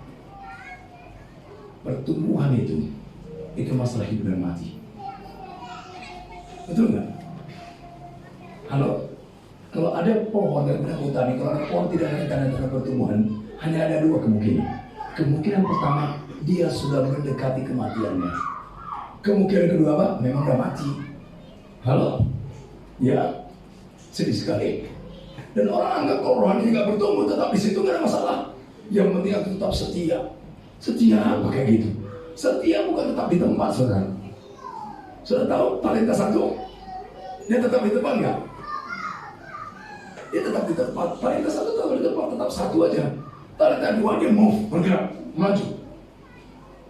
pertumbuhan itu masalah hidup dan mati. Betul nggak? Halo? Kalau ada pohon dan hutan, kalau ada pohon tidak ada tanda-tanda pertumbuhan, hanya ada dua kemungkinan. Kemungkinan pertama, dia sudah mendekati kematiannya. Kemungkinan kedua apa? Memang udah mati. Halo? Ya, sedih sekali. Dan orang anggap kalau rohani nggak bertumbuh, tetap di situ nggak ada masalah. Yang penting aku tetap setia. Setia apa kayak gitu? Setia bukan tetap di tempat, saudara. Sudah tahu talenta satu? Dia tetap di tempat nggak? Dia tetap di tempat. Talenta satu tetap di tempat, tetap satu aja. Talenta dua dia move, bergerak, maju.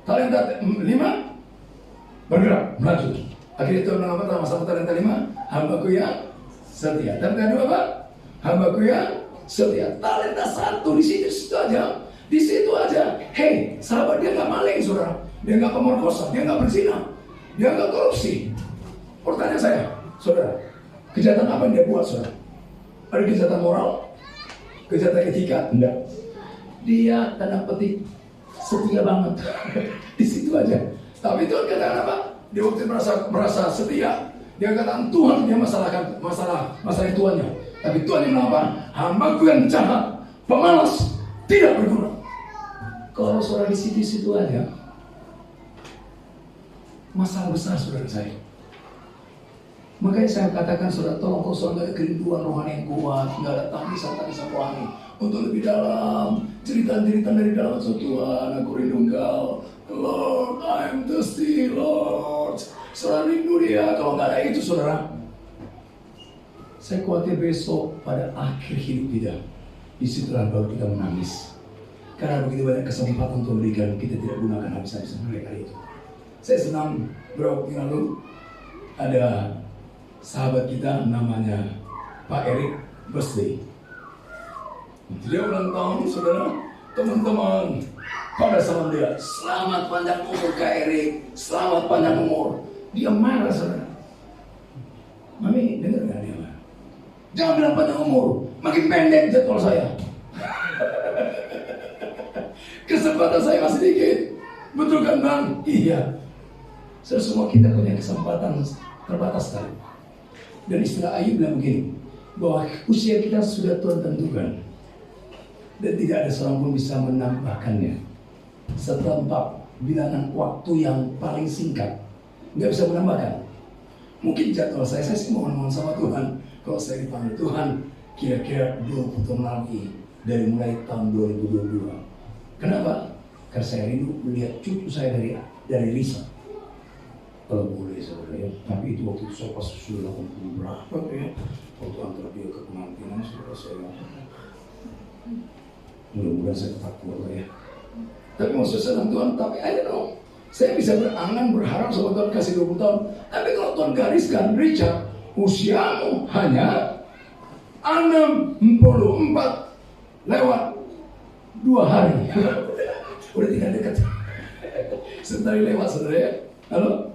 Talenta 5 bergerak, maju. Akhirnya Tuhan mengatakan sama talenta 5, hambaku yang setia. Talenta 2 apa? Hambaku yang setia. Talenta 1 di situ aja. Di situ aja. Hei, sahabat, dia nggak maling, saudara. Dia nggak pemerkosa, dia nggak berzina, dia nggak korupsi. Pertanyaan saya, saudara, kejahatan apa yang dia buat, saudara? Ada kejahatan moral? Kejahatan etika? Enggak. Dia tanda petik setia banget. Di situ aja. Tapi Tuhan katakan apa? Dia waktu merasa setia. Dia katakan Tuhan, dia masalah tuannya. Tapi Tuhan yang bilang apa? Hambaku yang jahat, pemalas, tidak berguna. Kalau saudara di situ aja, masalah besar saudara saya. Makanya saya katakan saudara, tolong kalau saudara ada kerinduan rohani yang kuat, nggak ada tangisan rohani untuk lebih dalam, cerita dari dalam Tuhan, aku rindu Engkau, Lord, I'm thirsty, Lord. Saudara rindu dia. Kalau nggak ada itu saudara, saya khawatir besok pada akhir hidup kita, disitulah baru kita menangis. Karena begitu banyak kesempatan untuk memberikan, kita tidak gunakan habis-habisan mereka itu. Saya senang beberapa waktu lalu ada sahabat kita namanya Pak Erik birthday. Dia ulang tahun, saudara. Teman-teman pada salam dia, selamat panjang umur Kak Erik, selamat panjang umur. Dia marah, saudara. Mami dengar nggak dia marah? Jangan bilang panjang umur, makin pendek jadwal saya. Kesempatan saya masih dikit. Betul kan bang? Iya. Semua kita punya kesempatan terbatas sekali. Dan istilah Ayub bilang begini, bahwa usia kita sudah Tuhan tentukan, dan tidak ada seorang pun bisa menambahkannya. Setempat bilangan waktu yang paling singkat, nggak bisa menambahkan. Mungkin jadwal saya sih mohon sama Tuhan, kalau saya dipanggil Tuhan, kira-kira 20 tahun lagi dari mulai tahun 2022. Kenapa? Karena saya rindu melihat cucu saya dari Risa. Kalau boleh saudara ya, tapi itu waktu itu saya pas sudah 80 berapa ya, waktu antara dia ke pengantinan saudara saya. Mudah-mudahan saya tetap kuat lah ya. Tapi maksud saya Tuhan, tapi I don't know, saya bisa berangan berharap sama Tuhan kasih 20 tahun. Tapi kalau Tuhan gariskan, Richard, usiamu hanya 64 lewat 2 hari. Udah tinggal dekat. Sebentar lewat saudara ya. Halo?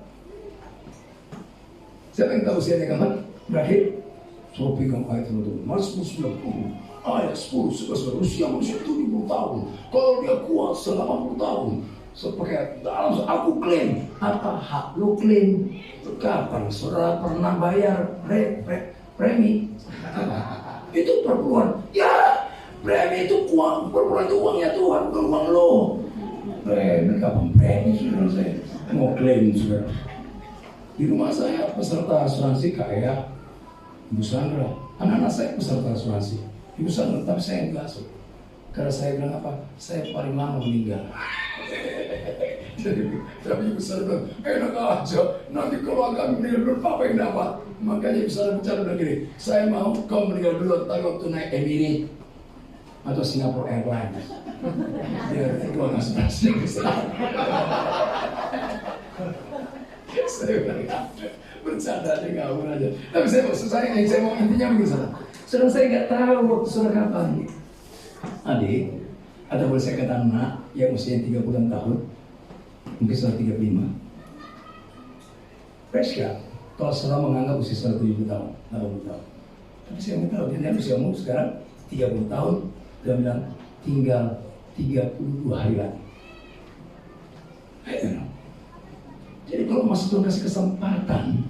Siapa yang tahu usianya kapan berakhir? Saya pegang ayat teman-teman. Mazmur 90 ayat 10 sebenarnya usia manusia 70 tahun. Kalau dia kuat selama 80 tahun. Seperti dalam aku klaim. Apa hak lu klaim? Kapan saudara pernah bayar premi? Itu perpuluhan. Ya, premi itu uang. Perpuluhan itu uangnya Tuhan, bukan uang lo. Premi kapan premi saudara saya mau klaim saudara. Di rumah saya peserta asuransi kayak Ibu Sandra. Anak-anak saya peserta asuransi Ibu Sandra, tapi saya enggak masuk. Karena saya bilang apa? Saya paling lama meninggal. Tapi Ibu Sandra bilang, enak aja. Nanti kalau agak meninggal, apa yang dapat? Makanya bisa bicara begini, saya mau kau meninggal dulu, tapi waktu naik Emirates atau Singapore Airlines. Biar itu nggak spesial besar. Saya bilang, bercanda aja ngawur aja. Tapi saya mau intinya begini saudara. Saudara, saya nggak tahu waktu saudara kapan. Adik, atau boleh saya kata anak yang usia 30 tahun, mungkin saudara 35. Persia, kalau saudara menganggap usia saudara 70 tahun, 80 tahun. Tapi saya nggak tahu, dia usiamu sekarang 30 tahun, dia bilang tinggal 32 hari lagi. Ayo. Jadi kalau masih Tuhan kasih kesempatan,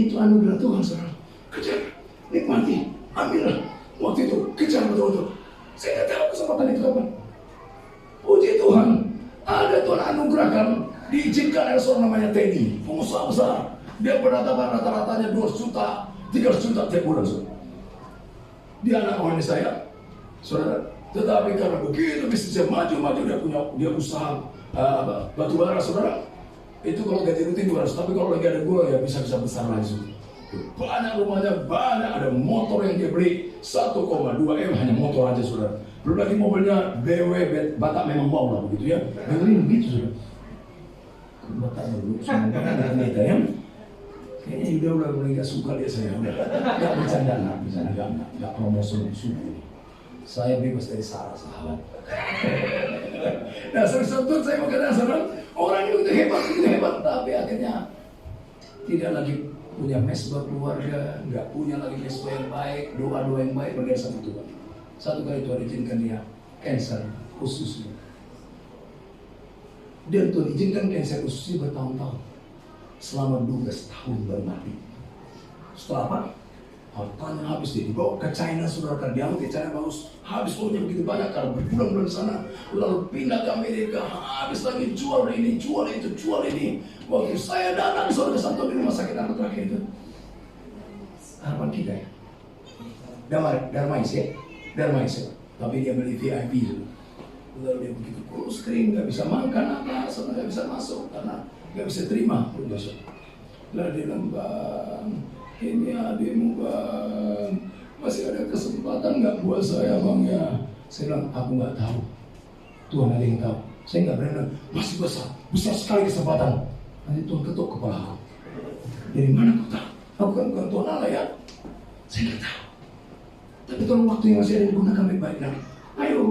itu anugerah Tuhan, saudara. Kejar, nikmati, ambillah. Waktu itu kejar betul-betul. Saya tidak tahu kesempatan itu kapan. Puji Tuhan, ada Tuhan anugerahkan, diizinkan ada seorang namanya Teddy, pengusaha besar. Dia pendapatan rata-ratanya 2 juta, 3 juta tiap bulan, saudara. Dia anak rohani saya, saudara. Tetapi karena begitu bisnisnya maju, dia usaha batu bara, saudara. Itu kalau gaji rutin 200, tapi kalau lagi ada gula ya bisa besar lagi. Banyak rumahnya, banyak, ada motor yang dia beli 1,2 M hanya motor aja, saudara. Belum lagi mobilnya BMW Batak, memang mau lah begitu ya. BMW begitu, saudara. Batak dulu semua kan kita ya. Kayaknya udah mulai gak suka dia saya. Gak bercanda, gak promosi suku. Saya bebas dari salah. Nah, sebetulnya saya mau katakan, orang itu begitu hebat, tapi akhirnya tidak lagi punya mesbah keluarga, nggak punya lagi mesbah yang baik, doa yang baik bagi sama Tuhan. Satu kali Tuhan izinkan dia cancer ususnya. Dan Tuhan izinkan cancer ususnya bertahun-tahun, selama 12 tahun baru mati. Setelah apa? Hartanya habis, dia dibawa ke China, saudara, dia ke China bagus, habis uangnya begitu banyak karena berbulan-bulan di sana, lalu pindah ke Amerika, habis lagi jual ini, jual itu, jual ini. Waktu saya datang saudara Santo di rumah sakit apa terakhir itu, harapan kita ya, Darmais ya, tapi dia beli VIP, lalu dia begitu kurus kering, nggak bisa makan apa, saudara nggak bisa masuk karena nggak bisa terima, lalu dia bilang, Bang, ini adikmu, Bang, masih ada kesempatan nggak buat saya, Bang ya? Saya bilang, aku nggak tahu, Tuhan ada yang tahu. Saya nggak berani, masih besar sekali kesempatan. Nanti Tuhan ketuk kepala aku. Dari mana aku tahu? Aku kan bukan Tuhan Allah ya. Saya nggak tahu. Tapi tolong waktu yang masih ada digunakan baik-baik. Nah, ayo.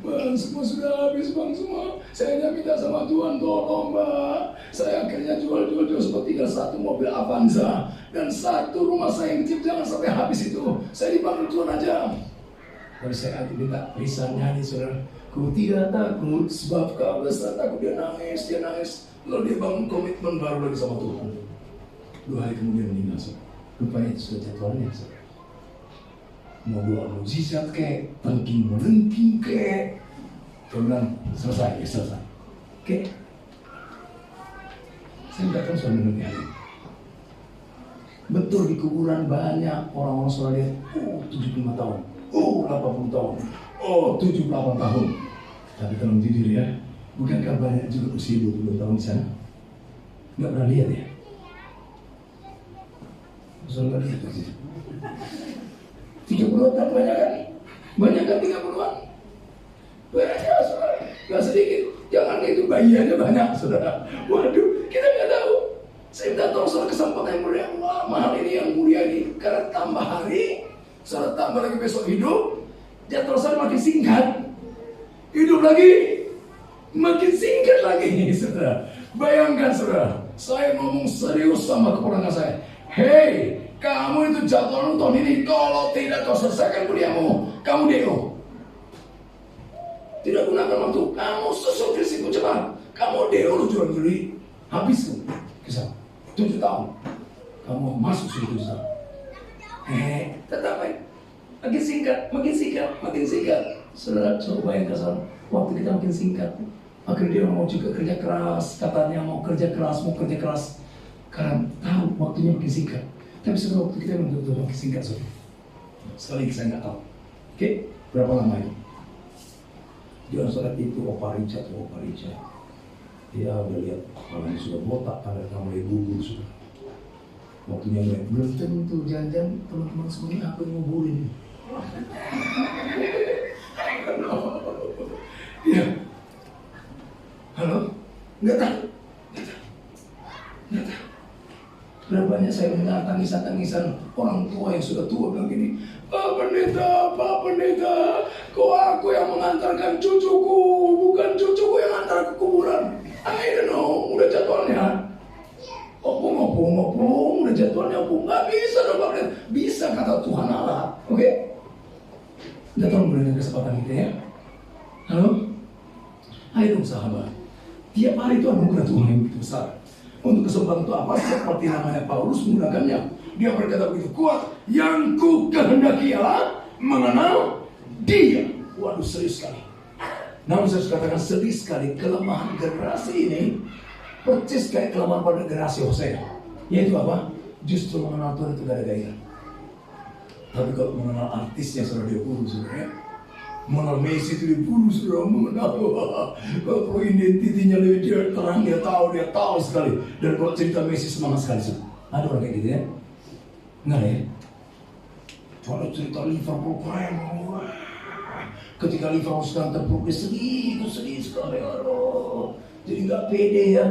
Bang, semua sudah habis, Bang, semua. Saya hanya minta sama Tuhan, tolong, Mbak. Saya akhirnya jual seperti tinggal 1 mobil Avanza dan 1 rumah saya yang kecil, jangan sampai habis itu. Saya dipanggil Tuhan aja. Tapi saya minta lisan nyanyi, saudara. Ku tidak takut sebab kau besar, takut. Dia nangis. Lalu dia bangun komitmen baru lagi sama Tuhan. 2 hari kemudian meninggal, saudara. Rupanya itu sudah jadwalnya, saudara. Mau doa mujizat kek, melengking kek. Dia bilang, selesai. Oke. Saya datang sudah menunggu hari. Betul di kuburan banyak orang-orang sudah lihat, 75 tahun, 80 tahun, 78 tahun. Tapi tolong jujur ya, bukankah banyak juga usia 20 tahun di sana? Nggak pernah lihat ya? Maksudnya nggak lihat sih. 30 tahun banyak kan 30-an? Banyak, saudara, nggak sedikit. Jangan itu bayi aja banyak, saudara. Waduh, kita nggak tahu. Saya minta tolong saudara kesempatan yang mahal ini, yang mulia ini, karena tambah hari, saudara tambah lagi besok hidup, jadwal saya makin singkat. Hidup lagi makin singkat lagi, saudara. Bayangkan, saudara, saya ngomong serius sama keponakan saya. Hei, kamu itu jadwal tahun ini, kalau tidak kau selesaikan kuliahmu, kamu DO. Tidak gunakan waktu, kamu susul risiko cepat. Kamu DO lu jual beli, habis tuh, kisah 7 tahun. Kamu masuk situ, saudara. Tetap baik. Makin singkat. Saudara, coba bayangkan, saudara, waktu kita makin singkat. Akhirnya dia mau juga kerja keras, katanya mau kerja keras. Karena tahu waktunya makin singkat. Tapi sebenarnya waktu kita makin singkat, saudara. Sekali lagi saya nggak tahu. Oke, berapa lama ini? Dia saudara itu Opa Richard. Dia udah lihat kepalanya sudah botak, tanda mulai gugur, saudara. Waktunya mulai. Belum tentu, jangan-jangan teman-teman semuanya aku yang ngobrolin. Iya. Halo? Nggak tahu. Berapa banyak saya mendengar tangisan-tangisan orang tua yang sudah tua bilang gini, Pak Pendeta, kok aku yang mengantarkan cucuku, bukan cucuku yang antar ke kuburan. I don't know, udah jadwalnya. Opung, udah jadwalnya opung. Nggak bisa dong Pak Pendeta. Bisa kata Tuhan Allah, oke? Kita tolong berikan kesempatan kita ya. Halo? Ayo dong sahabat. Tiap hari itu anugerah Tuhan yang begitu besar. Untuk kesempatan itu apa? Seperti namanya Paulus menggunakannya. Dia berkata begitu kuat, yang ku kehendaki ialah mengenal Dia. Waduh, serius sekali. Namun saya harus katakan sedih sekali kelemahan generasi ini persis kayak kelemahan pada generasi Hosea. Yaitu apa? Justru mengenal Tuhan itu gak ada gairah. Tapi kalau mengenal artisnya sudah dia buru sebenarnya. Mengenal Messi itu dia buru sudah mengenal. Kalau identitinya lebih dia terang, dia tahu sekali. Dan kalau cerita Messi semangat sekali sudah. Ada orang kayak gitu ya? Enggak ada ya? Kalau cerita Liverpool keren, wah. Ketika Liverpool sedang terpuruk, dia sedih sekali. Aduh. Jadi nggak pede ya.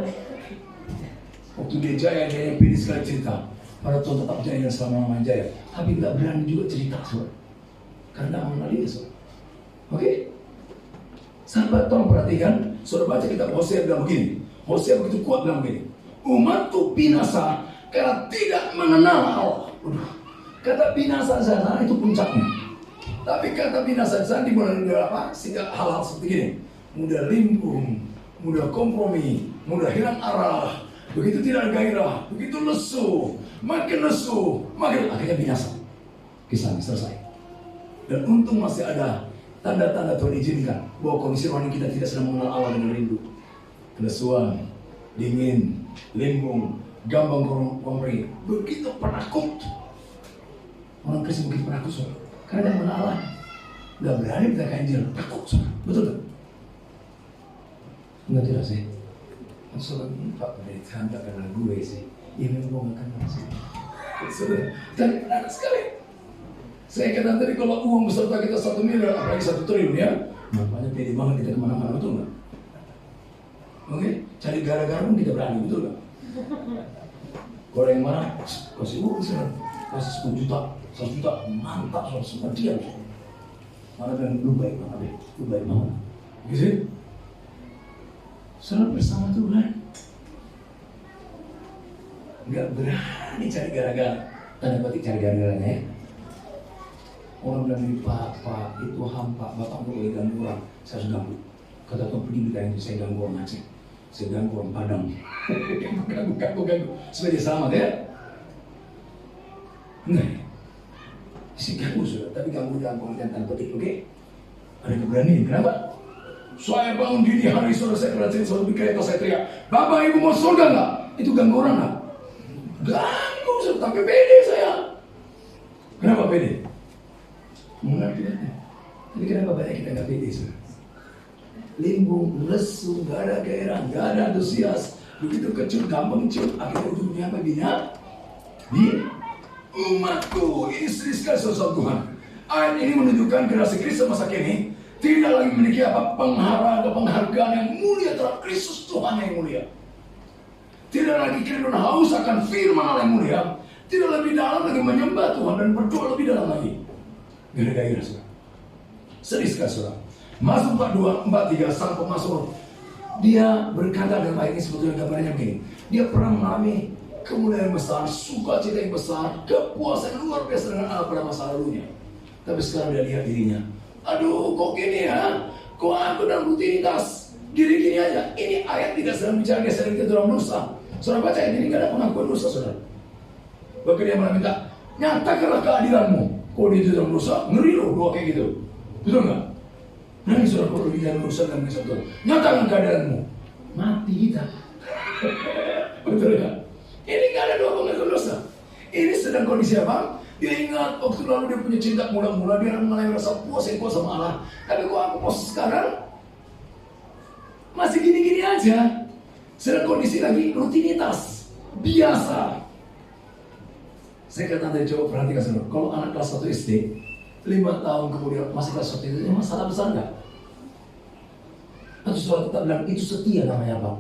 Waktu dia jaya, dia pede sekali cerita. Pada Tuhan tetap jaya dan selama-lamanya jaya. Tapi nggak berani juga cerita, saudara. Karena mengenal dia, saudara. Oke? Sahabat, tolong perhatikan. Saudara baca kitab Hosea bilang begini. Hosea begitu kuat bilang begini. Umatku binasa karena tidak mengenal Allah. Kata binasa sana itu puncaknya. Tapi kata binasa sana dimulai dari apa? Sehingga hal-hal seperti ini. Mudah limbung, mudah kompromi, mudah hilang arah. Begitu tidak gairah, begitu lesu, makin akhirnya binasa. Kisahnya selesai. Dan untung masih ada tanda-tanda Tuhan izinkan bahwa kondisi rohani kita tidak sedang mengenal Allah dengan rindu. Kelesuan, dingin, limbung, gampang kompromi. Begitu penakut. Orang Kristen begitu penakut, saudara. Karena dia mengenal Allah. Gak berani kita ke Injil, takut, saudara. Betul tak? Enggak tidak sih. Maksudnya Pak Pendeta tak kenal gue sih. Ya memang gue gak kenal sih. Saudara, tadi penakut sekali. Saya kata tadi kalau uang beserta kita 1 miliar, apalagi 1 triliun ya. Makanya pede banget kita kemana-mana, betul gak? Oke, cari gara-gara pun kita berani, betul gak? Kalau yang mana, kasih uang saudara. Kasih 10 juta, 1 juta, mantap soal semua diam. Mana bilang lu baik banget deh, lu baik banget. Gitu? Saudara bersama Tuhan, nggak berani cari gara-gara. Tanda petik cari gara-garanya ya. Orang bilang ini Pak itu hampa, Bapak nggak boleh ganggu orang. Saya harus ganggu. Kata Tuhan pergi berkata itu saya ganggu orang Aceh, saya ganggu orang Padang. Ganggu. Supaya dia selamat ya. Enggak ya? Si ganggu sudah, tapi ganggu dalam pengertian tanda petik, oke? Ada keberanian, kenapa? Saya bangun dini hari saudara saya berhasil selalu bikin itu saya teriak, Bapak Ibu mau surga nggak? Itu ganggu orang nggak? Ganggu, tapi pede saya. Kenapa pede? Mengerti ya? Tapi kenapa banyak kita nggak pede saudara? Limbung, lesu, nggak ada gairah, nggak ada antusias. Begitu kecil, gampang cium, akhirnya ujungnya apa? Di umatku, ini serius sekali saudara Tuhan. Ayat ini menunjukkan generasi Kristen masa kini tidak lagi memiliki apa penghargaan yang mulia terhadap Kristus Tuhan yang mulia. Tidak lagi kerinduan haus akan firman Allah yang mulia. Tidak lebih dalam lagi menyembah Tuhan dan berdoa lebih dalam lagi. Gara-gara saudara. Serius sekali saudara. Mazmur 42, 43 sang pemasmur dia berkata dalam ayat ini sebetulnya gambarnya begini. Dia pernah mengalami kemuliaan besar, sukacita yang besar, kepuasan luar biasa dengan Allah pada masa lalunya. Tapi sekarang dia lihat dirinya, aduh kok gini ya, kok aku dalam rutinitas gini-gini aja. Ini ayat tidak sedang bicara dia sedang kita dalam dosa. Saudara baca ayat ini gak ada pengakuan dosa saudara. Bahkan dia malah minta, nyatakanlah keadilanmu. Kok dia dalam dosa, ngeri loh doa kayak gitu. Betul gak? Nanti saudara kalau dia dalam dosa dalam kisah Tuhan, nyatakan keadilanmu. Mati kita. Betul gak? Ini gak ada doa pengakuan dosa. Ini sedang kondisi apa? Dia ingat waktu lalu dia punya cinta mula-mula, dia mengalami rasa puas yang kuat sama Allah. Tapi kok aku puas sekarang masih gini-gini aja. Sedang kondisi lagi rutinitas biasa. Saya kata tadi coba perhatikan saudara, kalau anak kelas 1 SD 5 tahun kemudian masih kelas 1 itu masalah besar nggak? Atau saudara tetap bilang itu setia namanya apa?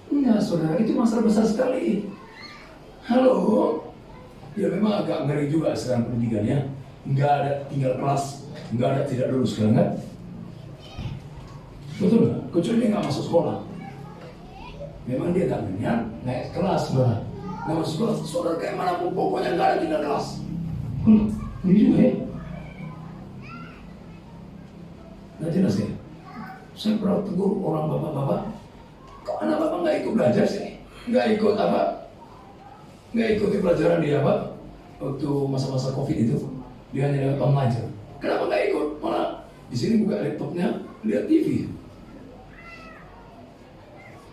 Enggak saudara, itu masalah besar sekali. Halo? Ya memang agak ngeri juga sekarang pendidikannya. Nggak ada tinggal kelas, nggak ada tidak lulus sekarang kan? Betul nggak? Kecuali dia nggak masuk sekolah. Memang dia tak naik kelas saudara. Nggak masuk sekolah, saudara kayak mana pun pokoknya nggak ada tinggal kelas. Ini juga ya? Nggak jelas ya? Saya pernah tegur orang bapak-bapak, kok anak bapak nggak ikut belajar sih? Nggak ikut apa? Nggak ikuti pelajaran dia apa? Waktu masa-masa COVID itu, dia hanya lewat online saja. Kenapa nggak ikut? Malah di sini buka laptopnya, lihat TV.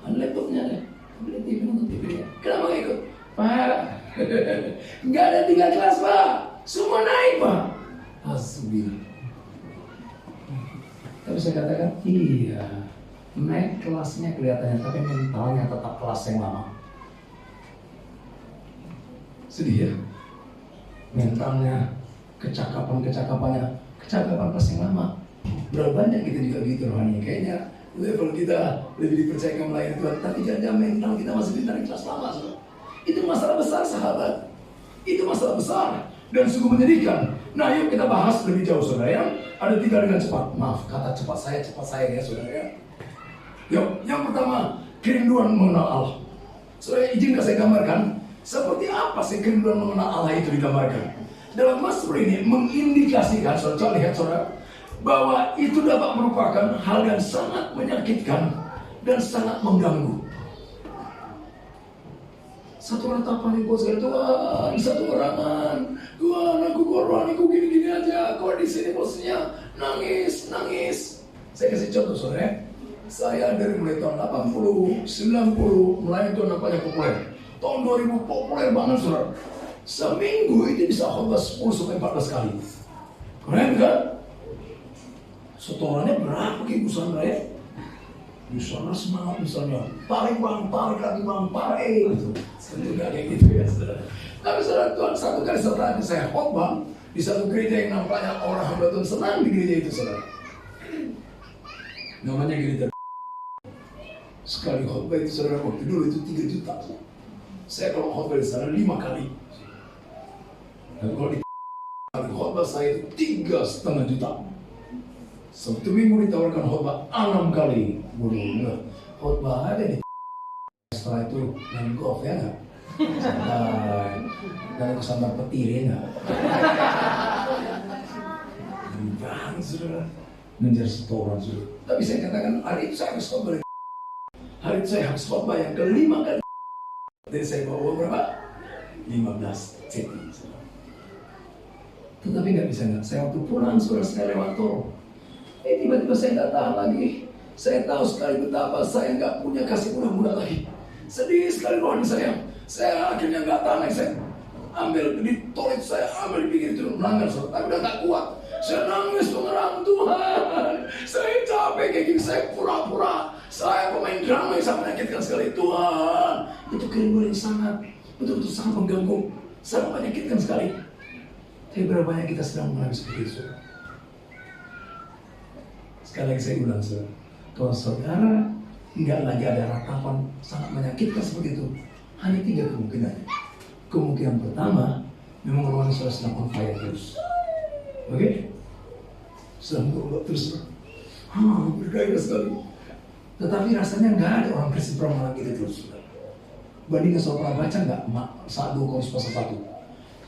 Laptopnya deh, lihat TV, nonton TV. Kenapa nggak ikut? Pak, nggak ada tinggal kelas pak, semua naik pak. Asli. Tapi saya katakan, iya, naik kelasnya kelihatannya, tapi mentalnya tetap kelas yang lama. Sedih ya, mentalnya, kecakapan-kecakapannya, kecakapan kelas yang lama. Berapa banyak kita juga gitu rohaninya, kayaknya level kita lebih dipercayakan melayani Tuhan, tapi jangan mental kita masih di kelas lama. So. Itu masalah besar sahabat, itu masalah besar dan sungguh menyedihkan. Nah yuk kita bahas lebih jauh saudara ya. Ada 3 dengan cepat, maaf kata cepat saya ya saudara ya. Yuk, yang pertama kerinduan mengenal Allah. Saudara izinkan saya gambarkan seperti apa sih kerinduan mengenal Allah itu digambarkan. Dalam Mazmur ini mengindikasikan, saudara lihat saudara, bahwa itu dapat merupakan hal yang sangat menyakitkan dan sangat mengganggu. Satu ratapan yang kuat sekali, Tuhan, satu orangan, Tuhan, aku koroniku gini-gini aja, kau di sini bosnya nangis. Saya kasih contoh saudara, saya dari mulai tahun 80, 90 melayani Tuhan nampaknya populer. Tahun 2000 populer banget saudara. Seminggu itu bisa khotbah 10-14 kali. Keren kan? Setorannya berapa ke saudara ya? Di sana semangat misalnya, tarik bang, tarik lagi bang, tarik gitu. Tentu gak kayak gitu ya saudara. Tapi saudara Tuhan satu kali setelah saya khotbah di satu gereja yang nampaknya orang hamba Tuhan senang di gereja itu saudara. Namanya gereja. Sekali khotbah itu saudara, waktu dulu itu 3 juta. Saya kalau khotbah di sana 5 kali. Dan kalau di khotbah saya itu 3,5 juta. Sabtu minggu ditawarkan khotbah 6 kali. Boleh khotbah ada di setelah itu main golf ya nggak? Santai. Dan aku sambar petir ya nggak? Bang saudara mengejar setoran saudara. Tapi saya katakan hari itu saya harus khotbah. Hari itu saya harus khotbah yang ke-5 kali. Jadi saya bawa uang berapa? 15 ceti. Tetapi nggak bisa nggak. Saya waktu pulang saudara saya lewat tol. Tiba-tiba saya nggak tahan lagi. Saya tahu sekali betapa saya nggak punya kasih mudah-mudah lagi. Sedih sekali rohani saya. Saya akhirnya nggak tahan lagi. Saya ambil di tol itu, saya ambil di pinggir itu melanggar saudara. Tapi udah nggak kuat. Saya nangis mengerang Tuhan. Saya capek kayak gini. Saya pura-pura. Saya pemain drama yang sangat menyakitkan sekali Tuhan. Itu kerinduan yang sangat betul-betul sangat mengganggu, sangat menyakitkan sekali. Tapi berapa banyak kita sedang mengalami seperti itu. Sekali lagi saya ulang saudara, kalau saudara nggak lagi ada ratapan sangat menyakitkan seperti itu, hanya 3 kemungkinan. Kemungkinan pertama, memang rohani saudara sedang on fire terus, oke? Sedang berubah terus, bergairah sekali. Tetapi rasanya nggak ada orang Kristen pernah gitu terus, saudara. Bandingkan saudara pernah baca nggak saat 2 Korintus pasal 1?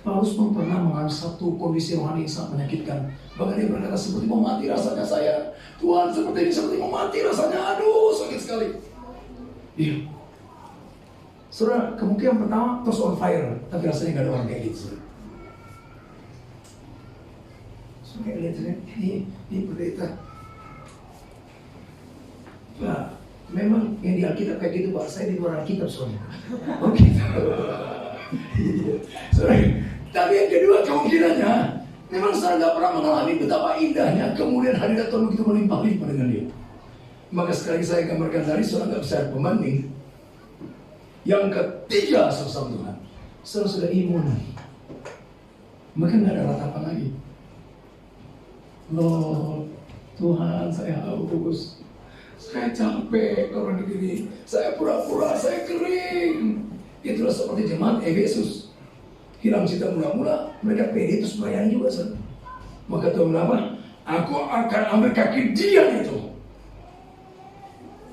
Paulus pun pernah mengalami satu kondisi rohani yang sangat menyakitkan. Bahkan dia berkata seperti mau mati rasanya saya. Tuhan seperti ini, seperti mau mati rasanya. Aduh sakit sekali. Iya. Saudara, kemungkinan pertama terus on fire. Tapi rasanya gak ada orang kayak gitu. Saudara lihat ini pendeta. Pak, memang yang di Alkitab kayak gitu Pak. Saya di luar Alkitab soalnya. Oh gitu. Saudara. Tapi yang kedua kemungkinannya memang saya nggak pernah mengalami betapa indahnya kemudian hadirat Tuhan begitu melimpah-limpah dengan dia. Maka sekali lagi saya gambarkan dari saudara nggak bisa pembanding. Yang ketiga sama Tuhan, saudara sudah imun. maka nggak ada ratapan lagi. Loh, Tuhan saya haus, saya capek orang begini, saya pura-pura, saya kering. Itulah seperti jemaat Efesus, hilang cita mula-mula, mereka pede terus melayani juga. Maka Tuhan apa? Aku akan ambil kaki dia itu.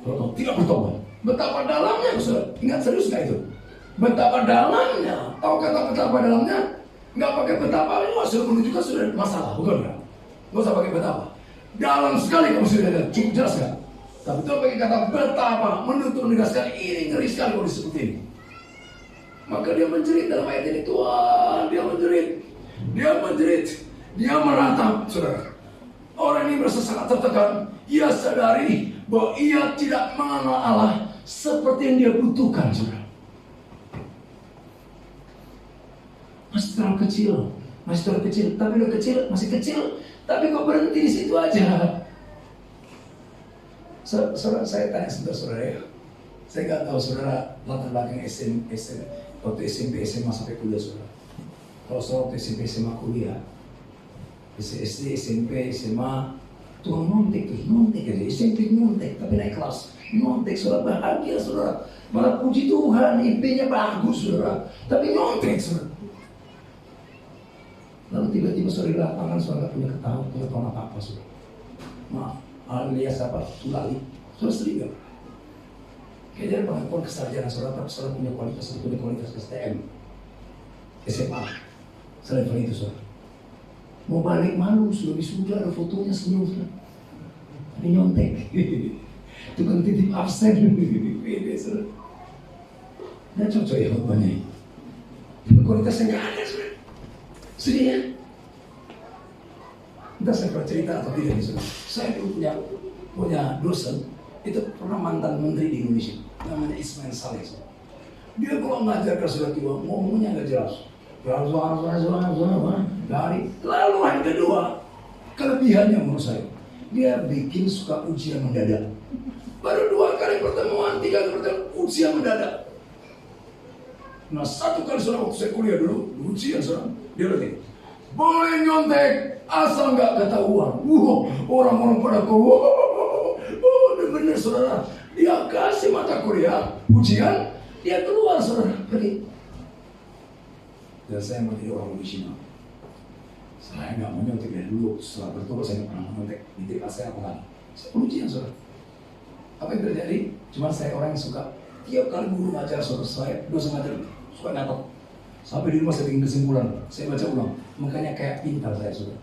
Kalau tidak bertobat, betapa dalamnya, saudara. Ingat serius nggak itu? Betapa dalamnya. Tahu kata betapa dalamnya? Nggak pakai betapa, ini sudah menunjukkan sudah masalah, bukan nggak? Nggak usah pakai betapa. Dalam sekali kamu sudah lihat, cukup jelas nggak? Tapi itu pakai kata betapa, menutup menegaskan ini ngeri sekali kalau disebut ini. Maka dia menjerit dalam ayat ini, Tuhan, dia menjerit, dia meratap, saudara. Orang ini merasa sangat tertekan. Ia sadari bahwa ia tidak mengenal Allah seperti yang dia butuhkan, saudara. Masih terlalu kecil, tapi udah kecil, masih kecil, tapi kok berhenti di situ aja. Saudara, saya tanya sebentar, saudara ya. Saya nggak tahu saudara latar belakang waktu SMP, SMA sampai kuliah, saudara. Kalau saudara waktu SMP, SMA, kuliah, SD, SMP, SMA, tuh nontek aja. SMP nontek, tapi naik kelas nontek, saudara, bahagia, saudara. Malah puji Tuhan, IP-nya bagus, saudara, tapi nontek, saudara. Lalu tiba-tiba saudara di lapangan, saudara nggak punya ketahuan apa-apa, saudara. Maaf, alias apa? Tulali. Saudara sedih gak? Kayaknya pengakuan kesarjana saudara, tapi saudara punya kualitas STM, SMA. Selain itu, saudara. Mau balik malu, sudah wisuda, ada fotonya senyum, saudara. Tapi nyontek. Tukang titip absen. Beda, saudara. Nah, cocok ya khotbahnya. Kualitasnya nggak ada, saudara. Sedih ya? Entah saya pernah cerita atau tidak nih, saudara. Saya dulu punya dosen, itu pernah mantan menteri di Indonesia, namanya Ismail Saleh. Dia kalau ngajar ke saudara tua, ngomongnya nggak jelas. Dari lalu yang kedua, kelebihannya menurut saya, dia bikin suka ujian mendadak. Baru 2 kali pertemuan, 3 kali pertemuan, ujian mendadak. Nah, 1 kali saudara waktu saya kuliah dulu, ujian saudara, dia bilang, boleh nyontek asal nggak ketahuan. Orang-orang pada bener saudara, dia kasih mata kuliah, ujian, dia keluar saudara, pergi. Dan saya mau jadi orang original. Saya nggak mau nyontek dari dulu, setelah bertobat saya nggak pernah nyontek. Di TK saya apa kan? Saya ujian saudara. Apa yang terjadi? Cuma saya orang yang suka tiap kali guru ngajar saudara, saya dosen ngajar suka nyatok. Sampai di rumah saya bikin kesimpulan, saya baca ulang. Makanya kayak pintar saya saudara.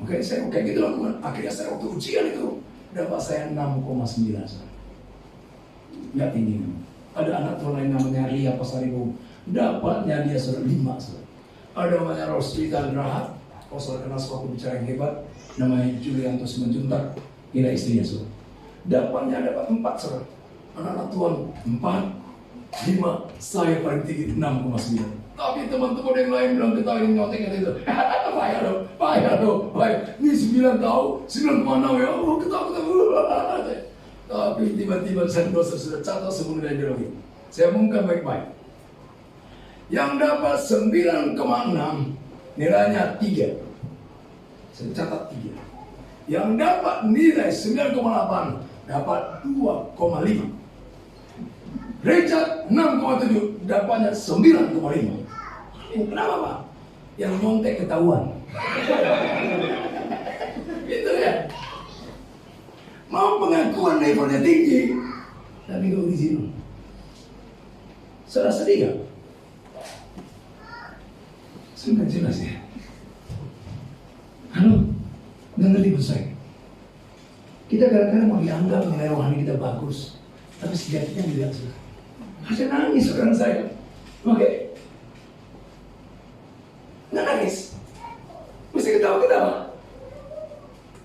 Makanya saya kayak gitu lakukan. Akhirnya saya waktu ujian itu dapat saya 6,9 saudara. Nggak tinggi. Ada anak tua lain namanya Ria Pasaribu, dapatnya dia saudara 5 saudara. Ada namanya Roslita Grahat, kalau saudara kenal suatu bicara yang hebat, namanya Julianto Simanjuntak, inilah istrinya saudara. Dapatnya dapat 4 saudara. Anak-anak tuan 4, 5, saya paling tinggi 6,9. Tapi teman-teman yang lain bilang ketahuin nyonteknya itu. Payah dong. Ini 9 tahu, 9,6 ya. Ketawa. Tapi tiba-tiba saya dosa sudah catat semua nilai biologi. Saya umumkan baik-baik. Yang dapat 9,6 nilainya 3. Saya catat 3. Yang dapat nilai 9,8 dapat 2,5. Richard 6,7 dapatnya 9,5. Kenapa Pak? Yang nyontek ketahuan. Itu ya. Mau pengakuan levelnya tinggi, tapi gak original. Saudara sedih gak? Sudah jelas ya. Halo, gak ngerti pun saya. Kita kadang-kadang mau dianggap nilai rohani kita bagus, tapi sejatinya tidak sudah. Ada nangis orang saya. Oke. Nggak nangis. Mesti ketawa-ketawa.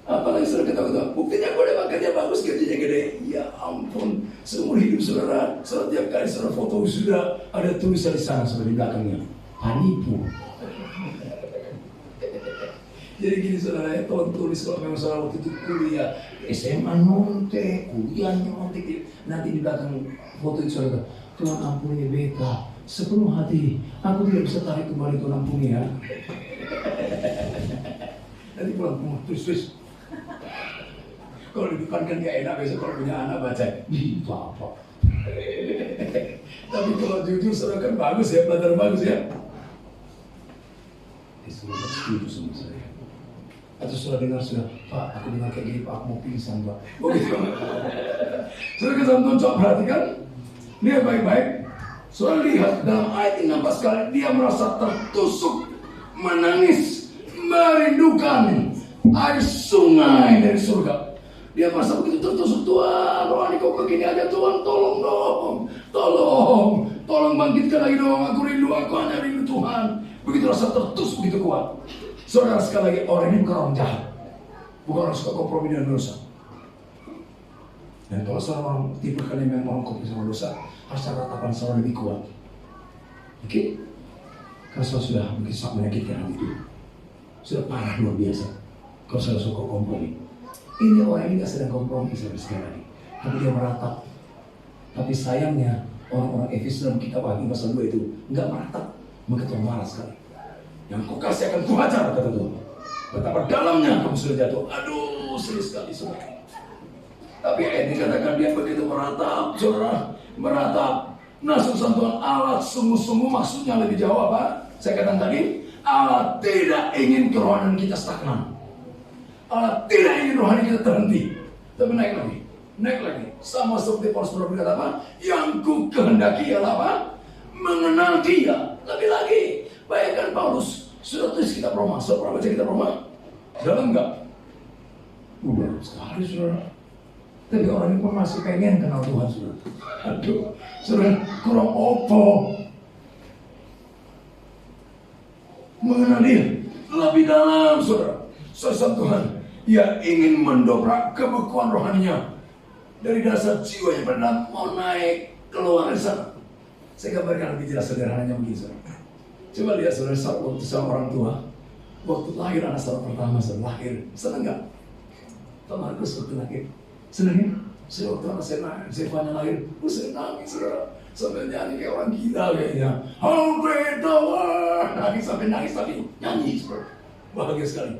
Apalagi saudara ketawa-ketawa. Buktinya gue dapat kerja bagus, gajinya gede. Ya ampun. Seumur hidup saudara, setiap kali saudara foto sudah ada tulisan di sana, saudara di belakangnya. Panipu. Jadi gini saudara, ya, tulis kalau memang saudara waktu itu kuliah, SMA nyontek, kuliah nyontek. Nanti di belakang foto itu saudara, Tuhan ampuni beta, sepenuh hati. Aku tidak bisa tarik kembali tulang punggung ya. Nanti pulang rumah terus. Kalau didepankan dia enak, besok kalau punya anak baca, apa? Tapi kalau jujur saudara kan bagus ya, pelajaran bagus ya. Saudara setuju sama saya. Atau saudara dengar sudah, Pak, aku dengar kayak gini, Pak, aku mau pingsan, Pak. Oh gitu. Saudara kesantuan coba perhatikan, dia baik-baik. Saudara lihat dalam ayat 16 kali dia merasa tertusuk, menangis, merindukan air sungai dari surga. Dia merasa begitu tertusuk, Tuhan, rohani kok begini aja, Tuhan, tolong dong, tolong bangkitkan lagi dong, aku hanya rindu Tuhan. Begitu rasa tertusuk begitu kuat. Saudara, sekali lagi, orang ini bukan orang jahat, bukan orang suka kompromi dengan dosa. Dan kalau seorang tipe kalian yang mau kompromi sama dosa, harus ratapan seorang lebih kuat. Oke? Karena saudara sudah begitu sangat menyakitkan hati itu, sudah parah luar biasa. Kalau saudara suka kompromi, ini orang ini gak sedang kompromi sekali lagi, tapi dia meratap. Tapi sayangnya orang-orang Efesus dalam kitab Wahyu pasal 2 itu nggak meratap, maka Tuhan marah sekali. Yang kau kasih akan kuhajar, kata Tuhan. Betapa dalamnya kamu sudah jatuh. Aduh, serius sekali saudara. Tapi ayat ini katakan dia begitu meratap, saudara, meratap. Nah, Tuhan Allah sungguh-sungguh maksudnya lebih jauh apa? Saya katakan tadi, Allah tidak ingin kerohanian kita stagnan. Allah tidak ingin rohani kita terhenti, tapi naik lagi. Sama seperti Paulus berkata apa? Yang ku kehendaki ialah apa? Mengenal Dia. Lagi-lagi, bayangkan Paulus sudah tulis kitab Roma. Saudara pernah baca kitab Roma? Dalam enggak? Udah sekali saudara. Tapi orang ini pun masih pengen kenal Tuhan saudara. Aduh, saudara kurang opo. Mengenal Dia lebih dalam saudara. Saudara Tuhan, Ia ingin mendobrak kebekuan rohaninya dari dasar jiwanya pada mau naik keluar dari sana. Saya gambarkan lebih jelas sederhananya begini saudara. Coba lihat saudara, waktu sama orang tua, waktu lahir anak saudara pertama saudara lahir, senang nggak? Pak Markus waktu lahir, senang ya? Saya waktu anak saya lahir, saya nangis saudara, sampai nyanyi kayak orang gila kayaknya. Nangis sampai nangis tapi nyanyi saudara, bahagia sekali.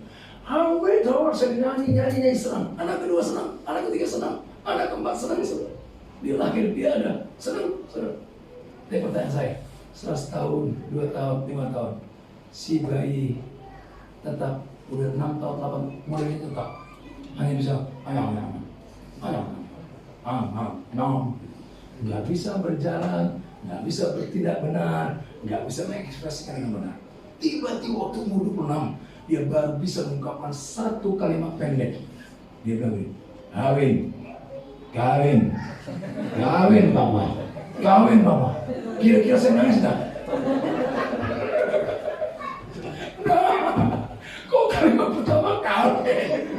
Saya nyanyi senang. Anak kedua senang, anak ketiga senang, anak keempat senang saudara. Dia lahir, dia ada, senang saudara. Tapi pertanyaan saya, setelah setahun, 2 tahun, 5 tahun, si bayi tetap udah 6 tahun, 8 mulai tetap hanya bisa ayam, nggak bisa berjalan, nggak bisa bertindak benar, nggak bisa mengekspresikan dengan benar. Tiba-tiba waktu umur 26 dia baru bisa mengungkapkan satu kalimat pendek. Dia bilang, kawin papa. Kira-kira saya nangis enggak? Kok kalimat pertama kawin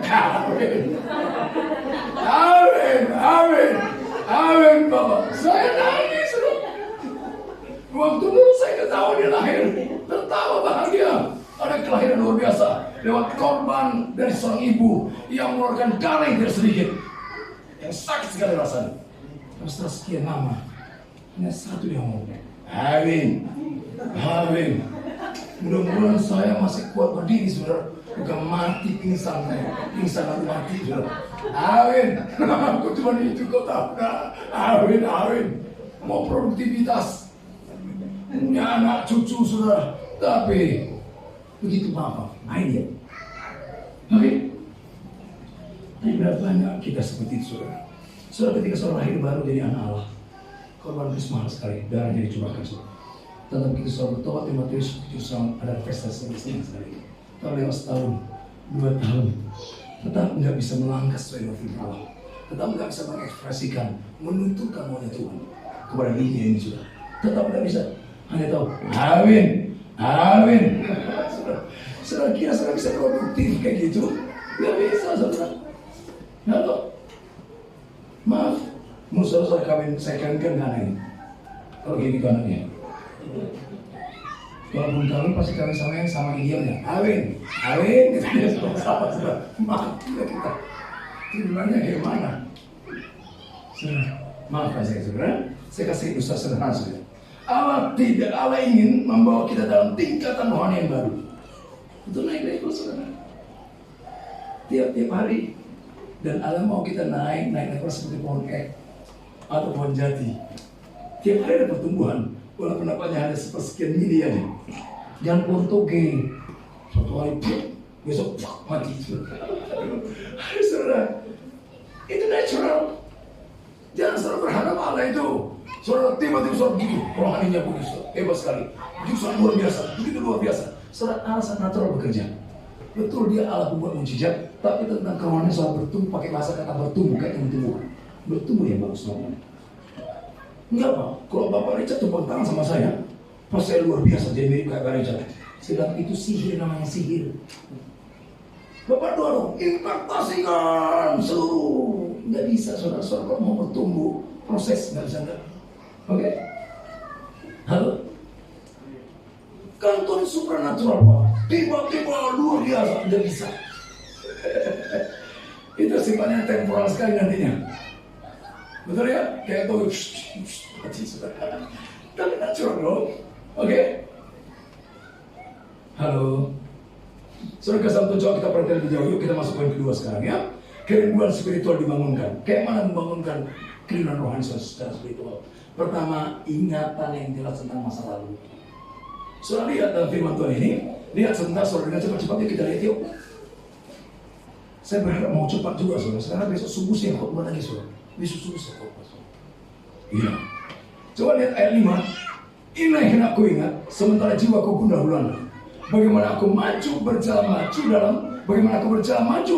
papa. Saya nangis. Waktu dulu saya ketawa dia lahir, tertawa bahagia. Ada kelahiran luar biasa lewat korban dari seorang ibu yang mengeluarkan darah yang tidak sedikit, yang sakit sekali rasanya. Dan setelah sekian lama, hanya satu dia ngomong, Kawin. Mudah-mudahan saya masih kuat berdiri saudara, bukan mati pingsan lalu mati saudara. Kawin. Aku cuma itu kau tahu. Kawin. Mau produktivitas, punya anak cucu saudara, tapi begitu apa? Dia. Oke. Tapi berapa banyak kita seperti itu saudara. Saudara ketika seorang lahir baru jadi anak Allah, korban Kristus mahal sekali, darahnya dicurahkan saudara. Tetapi begitu saudara bertobat di Matius 7 ada pesta senang sekali. Kalau lewat setahun, 2 tahun, tetap nggak bisa melangkah sesuai dengan firman Allah. Tetap nggak bisa mengekspresikan, menuntutkan maunya Tuhan kepada dirinya ini saudara. Tetap nggak bisa. Hanya tahu, kawin. Saudara kira saudara bisa produktif kayak gitu? Gak bisa saudara. Halo, maaf, menurut saudara saya kawinkan anak ini. Kalau kayak gitu anaknya, kalaupun kawin pasti kawin sama idealnya. Kawin, sama saudara. Maaf kita. Tujuannya gimana? Saudara, maaf saya saudara. Saya kasih usaha sederhana saudara. Allah ingin membawa kita dalam tingkatan rohani yang baru. Itu naik level saudara. Tiap-tiap hari. Dan Allah mau kita naik level seperti pohon ek atau pohon jati. Tiap hari ada pertumbuhan. Walaupun pendapatnya ada sepersekian miliar. Jangan pohon toge. Suatu hari besok mati. Saudara, itu natural. Jangan selalu berharap Allah itu. Saudara tiba-tiba saudara begitu, rohaninya begitu, hebat sekali. Begitu sangat luar biasa, begitu luar biasa. Saudara Allah sangat natural bekerja. Betul dia Allah pembuat mujizat, tapi tentang kerohanian soal bertumbuh, pakai bahasa kata bertumbuh kayak yang tumbuh. Bertumbuh yang bagus namanya. Enggak Pak, kalau Bapak Richard tepuk tangan sama saya, pas saya luar biasa, jadi mirip kayak Pak Richard. Sedang itu sihir, namanya sihir. Bapak doa dong, impactasikan seluruh. Nggak bisa saudara-saudara, kalau mau bertumbuh, proses nggak bisa nggak. Oke? Halo? Kantor supernatural Pak, tiba-tiba luar biasa, nggak bisa. Itu sifatnya temporal sekali nantinya. Betul ya? Kayak tuh, mati saudara. Tapi natural dong. Oke? Halo? Saudara kesal coba kita perhatikan lebih jauh. Yuk kita masuk poin kedua sekarang ya. Kerinduan spiritual dibangunkan. Kayak mana membangunkan kerinduan rohani secara spiritual? Pertama, ingatan yang jelas tentang masa lalu. Saudara lihat dalam firman Tuhan ini. Lihat sebentar saudara, dengan cepat-cepatnya kita lihat yuk. Saya berharap mau cepat juga saudara. Sekarang besok subuh saya khotbah lagi saudara. Besok subuh saya khotbah saudara. Iya. Coba lihat ayat 5. Inilah yang aku ingat, sementara jiwaku gundah gulana. Bagaimana aku berjalan maju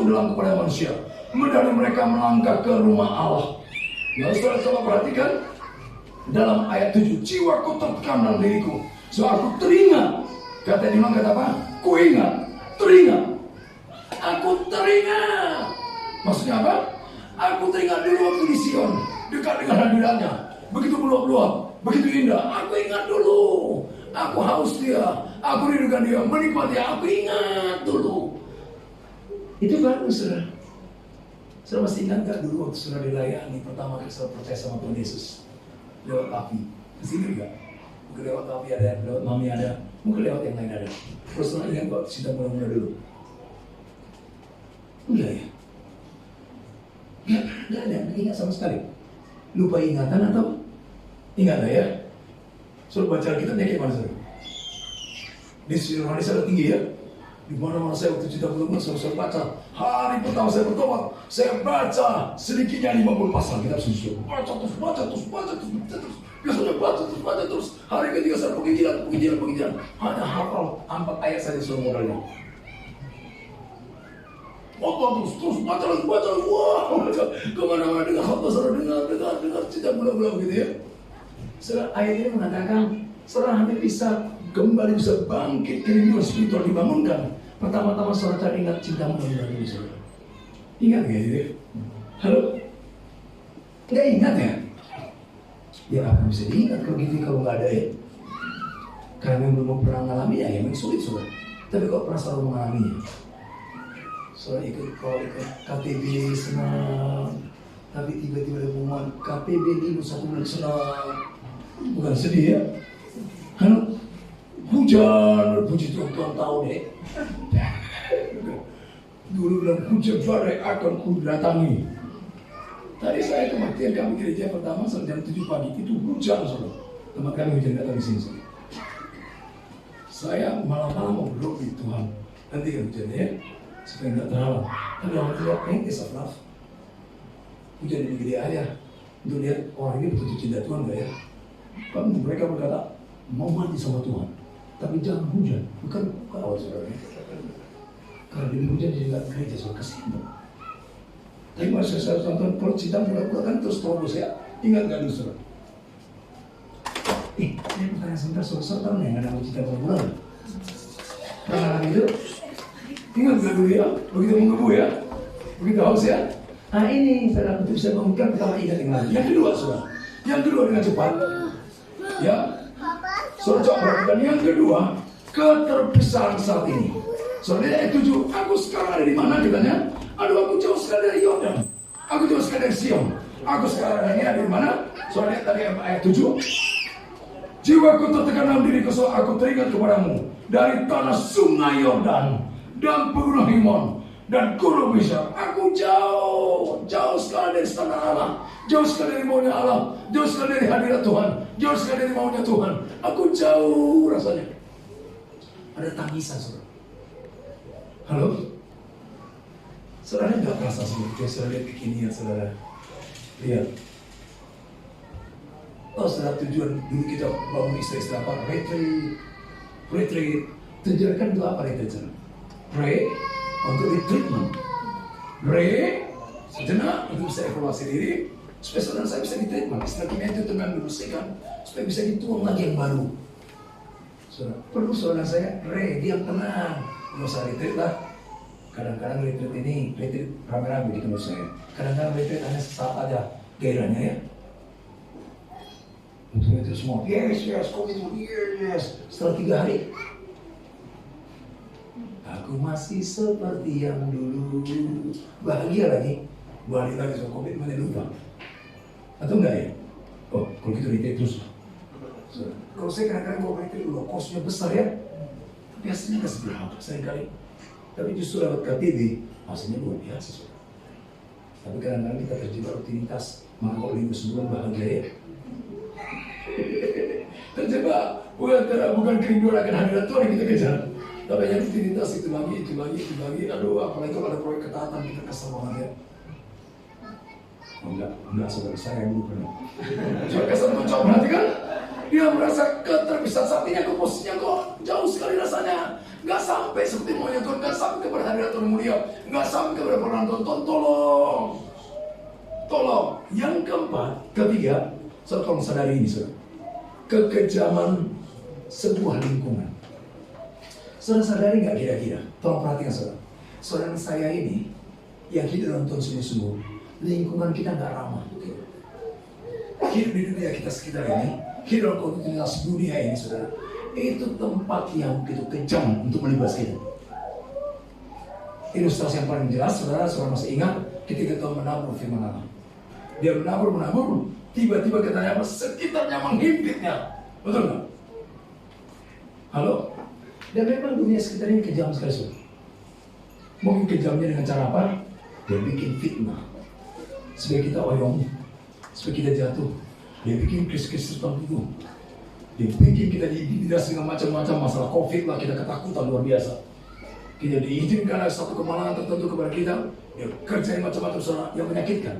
dalam kepada manusia. Dari mereka melangkah ke rumah Allah. Nah, saudara coba perhatikan dalam ayat 7, jiwaku tertekan dalam diriku. So aku teringat. Kata Imam kata apa? Ku ingat, teringat. Aku teringat. Maksudnya apa? Aku teringat dulu waktu di Sion, dekat dengan hadiratnya. Begitu meluap-luap, begitu indah. Aku ingat dulu. Aku haus dia, aku rindukan dia, menikmati dia, aku ingat dulu. Itu bagus saudara. Saudara masih ingat gak dulu waktu saudara dilayani pertama kali saudara percaya sama Tuhan Yesus? Lewat api, kesini gak? Mungkin lewat api ada, lewat mami ada, mungkin lewat yang lain ada. Terus saudara ingat kok cinta mula-mula dulu? Enggak ya? Enggak ada, ingat sama sekali. Lupa ingatan atau? Ingat lah ya? Saudara baca kita kayak mana saudara? Di sini rohani saya tinggi ya. Di mana-mana saya waktu cinta belum saya baca. Hari pertama saya bertobat, saya baca sedikitnya 50 pasal kitab suci. Baca terus. Biasanya baca terus. Hari ketiga saya penginjilan. Hanya hafal 4 ayat saja seluruh modalnya. Terus baca lagi. Wah, kemana-mana dengar khotbah saudara, dengar cinta bulan-bulan begitu ya. Saudara, ayat ini mengatakan saudara hampir bisa bangkit, kerinduan spiritual dibangunkan. Pertama-tama saudara cari ingat cintamu dalam diri saudara. Ingat gak gitu? Halo? Gak ingat ya? Ya apa bisa diingat kalau gitu kalau gak ada ya? Karena memang belum pernah mengalami ya memang sulit saudara. Tapi kalau pernah selalu mengalaminya, saudara ikut KTB senang, tapi tiba-tiba ada pengumuman KPB ini 1 bulan senang. Bukan sedih ya? Halo? Hujan, puji Tuhan tahu deh. Dulu bilang hujan badai akan ku datangi. Tadi saya kematian kami gereja pertama jam 7 pagi itu hujan saudara. Tempat kami hujan datang di sini saudara. Saya malam-malam mau berdoa di Tuhan. Nanti kan hujan ya, supaya nggak terhalang. Tapi orang tua is of love. Hujan di gede aja. Untuk lihat orang ini betul cinta Tuhan nggak ya? Kan mereka berkata mau mati sama Tuhan, tapi jangan hujan. Bukan kau saudara. Karena di hujan dia nggak gereja saudara kasihan. Tapi masih saya tonton kalau cinta pura-pura kan terus terobos ya. Ingat nggak dulu saudara? Ini pertanyaan sebentar saudara tahu nggak yang ada cinta pura-pura? Pernah itu? Ingat nggak dulu ya? Begitu menggebu ya? Begitu haus ya? Nah ini saudara untuk bisa mengungkap pertama ingat yang lain. Yang kedua saudara. Yang kedua dengan cepat. Ya, saudara coba perhatikan yang kedua, keterpisahan saat ini. Saudara ayat 7, aku sekarang ada di mana katanya? Aduh, aku jauh sekali dari Yordan. Aku jauh sekali dari Sion. Aku sekarang ini ada di mana? Saudara lihat tadi ayat 7. Jiwaku tertekan dalam diriku, so aku teringat kepadamu dari tanah sungai Yordan dan pegunung Himon dan gunung Misar. Aku jauh sekali dari istana Allah, jauh sekali dari maunya Allah, jauh sekali dari hadirat Tuhan, jauh sekali dari maunya Tuhan. Aku jauh rasanya. Ada tangisan, saudara. Halo? Saudara nggak merasa seperti itu? Saudara lihat kekinian, saudara. Lihat. Oh, saudara, tujuan dulu kita bangun istilah apa? Retreat. Tujuan kan itu apa retreat? Pray untuk retreatment. Pray sejenak untuk bisa evaluasi diri, supaya saudara saya bisa ditreatment. Istilah kimia itu dengan dibersihkan, supaya bisa dituang lagi yang baru. Saudara, perlu saudara saya diam tenang. Nggak usah retreat lah. Kadang-kadang retreat ini, retreat rame-rame di kantor saya. Kadang-kadang retreat hanya sesaat aja gairahnya ya. Untuk itu semua, yes, komitmen, yes. Setelah 3 hari, aku masih seperti yang dulu. Bahagia lagi, balik lagi soal komitmennya lupa. Atau enggak ya? Oh, kalau gitu retreat terus. Kalau saya kadang-kadang mau retreat dulu, kosnya besar ya. Biasanya nggak seberapa, seringkali. Tapi justru lewat KTB, hasilnya luar biasa. Tapi kadang-kadang kita terjebak rutinitas, maka kalau 5 sebulan bahagia ya. Terjebak, bukan kerinduan akan hadirat Tuhan yang kita kejar. Tapi hanya rutinitas itu lagi. Aduh, apalagi kalau ada proyek ketaatan, kita kesel banget ya. Oh, enggak, saudara saya yang dulu pernah. Saudara kesel tuh, coba perhatikan. Dia merasa keterpisah sapinya ke posisinya kok jauh sekali rasanya. Gak sampai seperti maunya Tuhan, gak sampai kepada hadirat Tuhan mulia, gak sampai kepada perkenan Tuhan. Tolong. Yang keempat, ketiga, saudara tolong sadari ini, saudara. Kekejaman sebuah lingkungan. Saudara sadari gak kira-kira? Tolong perhatikan saudara. Saudara saya ini yang hidup dalam Tuhan sungguh-sungguh, lingkungan kita gak ramah. Hidup di dunia kita sekitar ini, hidup dalam kontinuitas dunia ini, saudara, itu tempat yang begitu kejam untuk melibas kita. Ilustrasi yang paling jelas, saudara masih ingat ketika Tuhan menabur firman Allah. Dia menabur, tiba-tiba katanya apa? Sekitarnya menghimpitnya. Betul nggak? Halo? Dan memang dunia sekitar ini kejam sekali, saudara. Mungkin kejamnya dengan cara apa? Dia bikin fitnah supaya kita oyong, supaya kita jatuh. Dia bikin krisis tertentu. Dia bikin kita diintimidasi dengan macam-macam masalah COVID lah, kita ketakutan luar biasa. Kita diizinkan ada satu kemalangan tertentu kepada kita. Dia kerjain macam-macam salah yang menyakitkan.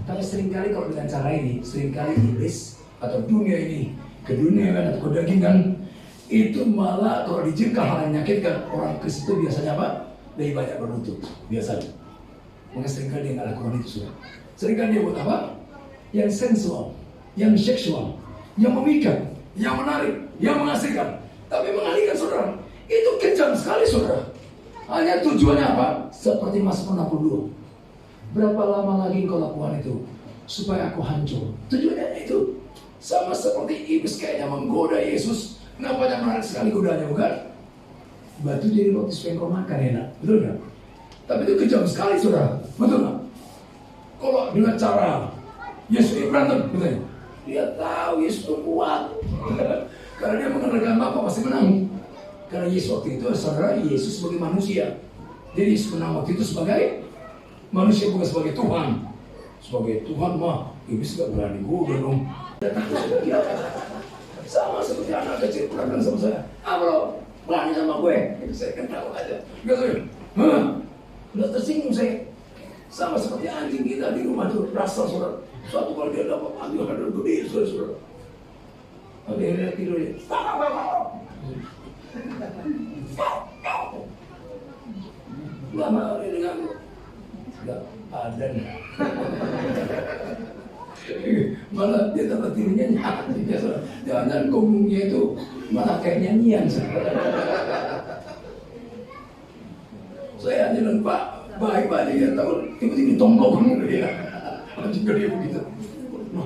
Tapi seringkali kalau dengan cara ini, seringkali iblis atau dunia ini, keduniaan atau kedagingan, itu malah kalau diizinkan hal yang menyakitkan, orang ke situ biasanya apa? Lebih banyak berlutut, biasanya. Maka seringkali dia nggak lakukan itu sudah. Seringkali dia buat apa? Yang sensual, yang seksual, yang memikat, yang menarik, yang mengasihkan, tapi mengalihkan saudara. Itu kejam sekali saudara. Hanya tujuannya apa? Seperti Mazmur 62. Berapa lama lagi kau lakukan itu supaya aku hancur? Tujuannya itu sama seperti iblis kayaknya menggoda Yesus. Nampaknya menarik sekali godanya, bukan? Batu jadi roti supaya kau makan enak, betul nggak? Tapi itu kejam sekali saudara, betul nggak? Kalau dengan cara Yesus ini berantem, betul? Dia tahu Yesus itu kuat. Karena dia mengenalkan Bapa pasti menang. Karena Yesus waktu itu saudara, Yesus sebagai manusia. Jadi Yesus menang waktu itu sebagai manusia, bukan sebagai Tuhan. Sebagai Tuhan mah, iblis gak berani goda dong. Sama seperti anak kecil pernah sama saya. Bro, berani sama gue? Saya kan tahu aja. Gak saya, udah tersinggung saya. Sama seperti anjing kita di rumah tuh, rasa saudara. Suatu kali dia dapat ambil ada gede, saudara. Ada yang tidur dia. Lama dia dengar. Enggak ada nih. Malah dia dapat tidurnya nyanyi. Jangan ngomongnya itu malah kayak nyanyian. Saya jalan Pak, baik-baik dia tahu tiba-tiba tonggok dia. Anjing dia begitu.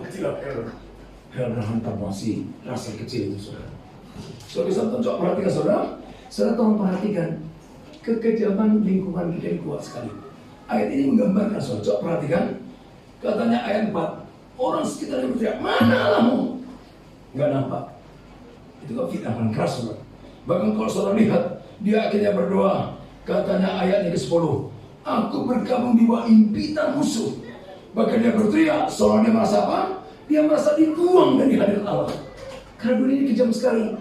Kecil karena hantar masih rasa kecil itu saudara. Saudara bisa tonjok perhatikan saudara. Saudara tolong perhatikan kekejaman lingkungan kita yang kuat sekali. Ayat ini menggambarkan saudara. Perhatikan. Katanya ayat 4. Orang sekitarnya berteriak, mana Allahmu? Gak nampak. Itu kan fitnah paling keras, saudara. Bahkan kalau saudara lihat, dia akhirnya berdoa. Katanya ayatnya ke-10, aku bergabung di bawah impitan musuh. Bahkan dia berteriak, soalnya dia merasa apa? Dia merasa dibuang dari hadirat Allah. Karena dunia ini kejam sekali.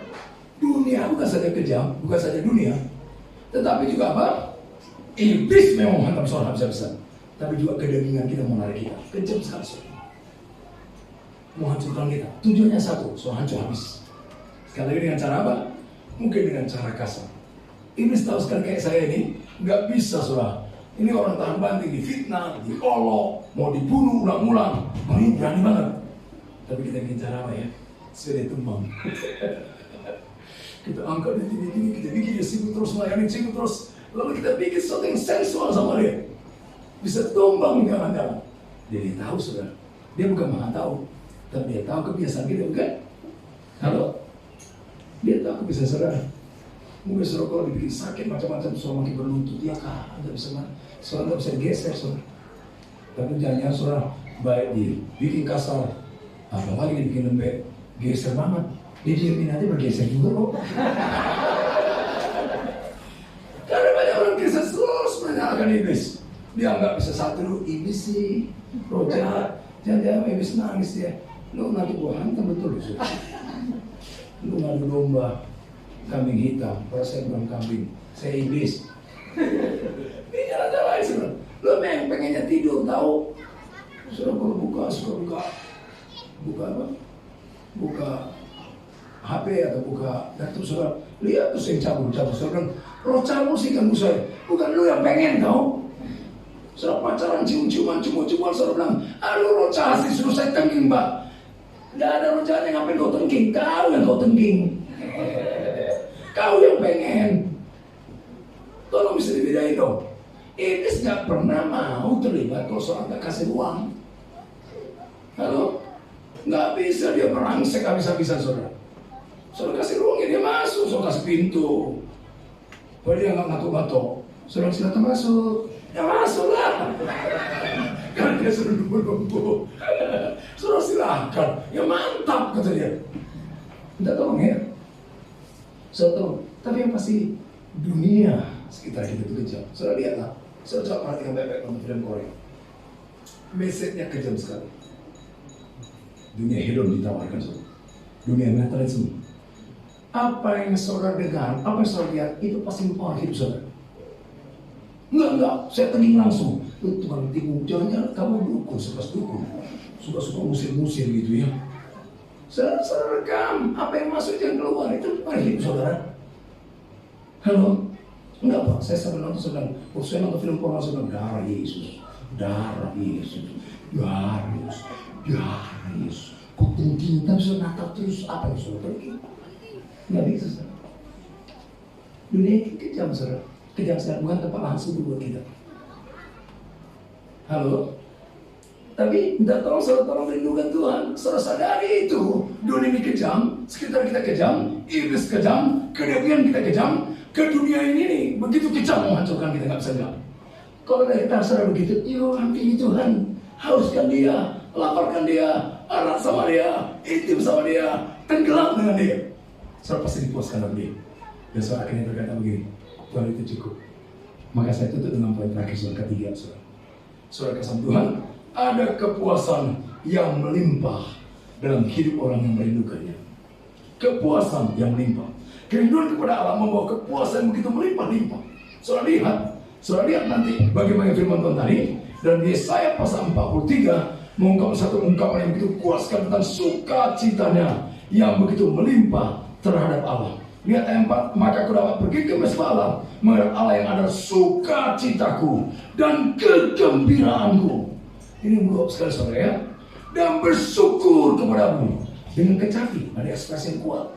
Dunia bukan saja kejam, bukan saja dunia, tetapi juga apa? Iblis memang menghantam seorang habis-habisan. Tapi juga kedagingan kita menarik kita. Kejam sekali, saudara. Menghancurkan kita. Tujuannya satu, soal hancur habis. Sekali lagi dengan cara apa? Mungkin dengan cara kasar. Iblis tahu sekali kayak saya ini, nggak bisa, saudara. Ini orang tahan banting, difitnah, diolok, mau dibunuh ulang-ulang. Oh, ini berani banget. Tapi kita bikin cara apa ya? Sudah tumbang. Kita angkat dia tinggi-tinggi, kita bikin dia sibuk terus, melayani sibuk terus. Lalu kita bikin sesuatu yang sensual sama dia. Bisa tumbang jangan-jangan. Dia tahu, saudara. Dia bukan maha tahu, tapi dia tahu kebiasaan kita, bukan? Halo? Dia tahu kebiasaan saudara. Mungkin saudara kalau dibikin sakit macam-macam, saudara makin berlutut, ya kah? Nggak bisa, saudara nggak bisa geser, saudara. Tapi jangan saudara baik dibikin kasar, apalagi dibikin lembek, geser banget. Dia diamin aja bergeser juga kok. Karena banyak orang geser terus menyalahkan iblis. Dia nggak bisa satu, iblis sih, roja, jangan iblis nangis ya. Lu nanti gua hantam betul loh. Lu ngadu domba kambing hitam, kalau saya bukan kambing, saya iblis. Ini jalan-jalan lain, saudara. Lu pengennya tidur, tahu? Saudara kalau suka buka apa? Buka HP atau buka laptop, saudara. Lihat tuh saya cabut, saudara bilang, roh cabut sih kan saya. Bukan lu yang pengen, tahu? Saudara pacaran, cium-ciuman, saudara bilang, aduh roh sih suruh saya tengking, Mbak. Nggak ada roh yang ngapain kau tengking, kau yang kau tengking. Kau yang pengen. Tolong bisa dibedain dong. Iblis nggak pernah mau terlibat kalau seorang nggak kasih ruang. Halo? Nggak bisa dia merangsek habis-habisan, saudara. Saudara kasih ruangnya dia masuk, saudara kasih pintu. Padahal dia nggak ngatuk-ngatuk. Saudara silakan masuk. Ya masuklah. Kan dia sudah nunggu. Saudara silakan. Ya mantap kata dia. Minta tolong ya. Saudara tolong. Tapi yang pasti dunia sekitar kita itu kejam. Saudara lihatlah. Saudara coba perhatikan baik-baik nonton film Korea. Message-nya kejam sekali. Dunia hedon ditawarkan, saudara. Dunia materialisme. Apa yang saudara dengar, apa yang saudara lihat, itu pasti mempengaruhi hidup saudara. Enggak, saya tenging langsung. Lu tukang tipu, jangan kamu dukun, dukun. Suka-suka musir-musir gitu ya. Saudara rekam, apa yang masuk yang keluar, itu mempengaruhi hidup saudara. Halo? Enggak Pak, saya sedang nonton film porno, saya bilang, darah Yesus. Kok tinggi, tapi sudah natap terus, apa yang sudah pergi? Nggak bisa, saudara. Dunia ini kejam, saudara. Kejam sekali, bukan tempat langsung buat kita. Halo? Tapi minta tolong, saudara, tolong lindungan Tuhan. Saudara sadari itu, dunia ini kejam, sekitar kita kejam, iblis kejam, kedagingan kita kejam, ke dunia ini nih, begitu kejam menghancurkan kita, nggak bisa enggak. Kalau dari saudara begitu, yuk hampiri Tuhan, hauskan dia, laparkan dia, anak sama dia, intim sama dia, tenggelam dengan dia. Saudara pasti dipuaskan oleh dia. Dan saudara akhirnya berkata begini, Tuhan itu cukup. Maka saya tutup dengan poin terakhir, saudara ketiga, saudara. Saudara kesan Tuhan, ada kepuasan yang melimpah dalam hidup orang yang merindukannya. Kepuasan yang melimpah. Kerinduan kepada Allah membawa kepuasan yang begitu melimpah-limpah. Saudara lihat nanti bagaimana firman Tuhan tadi. Dan Yesaya pasal 43 mengungkapkan satu ungkapan yang begitu puaskan tentang sukacitanya yang begitu melimpah terhadap Allah. Lihat ayat 4, maka aku dapat pergi ke mesbah Allah, menghadap Allah yang ada sukacitaku dan kegembiraanku. Ini meluap sekali, saudara ya. Dan bersyukur kepadamu dengan kecapi, ada ekspresi yang kuat.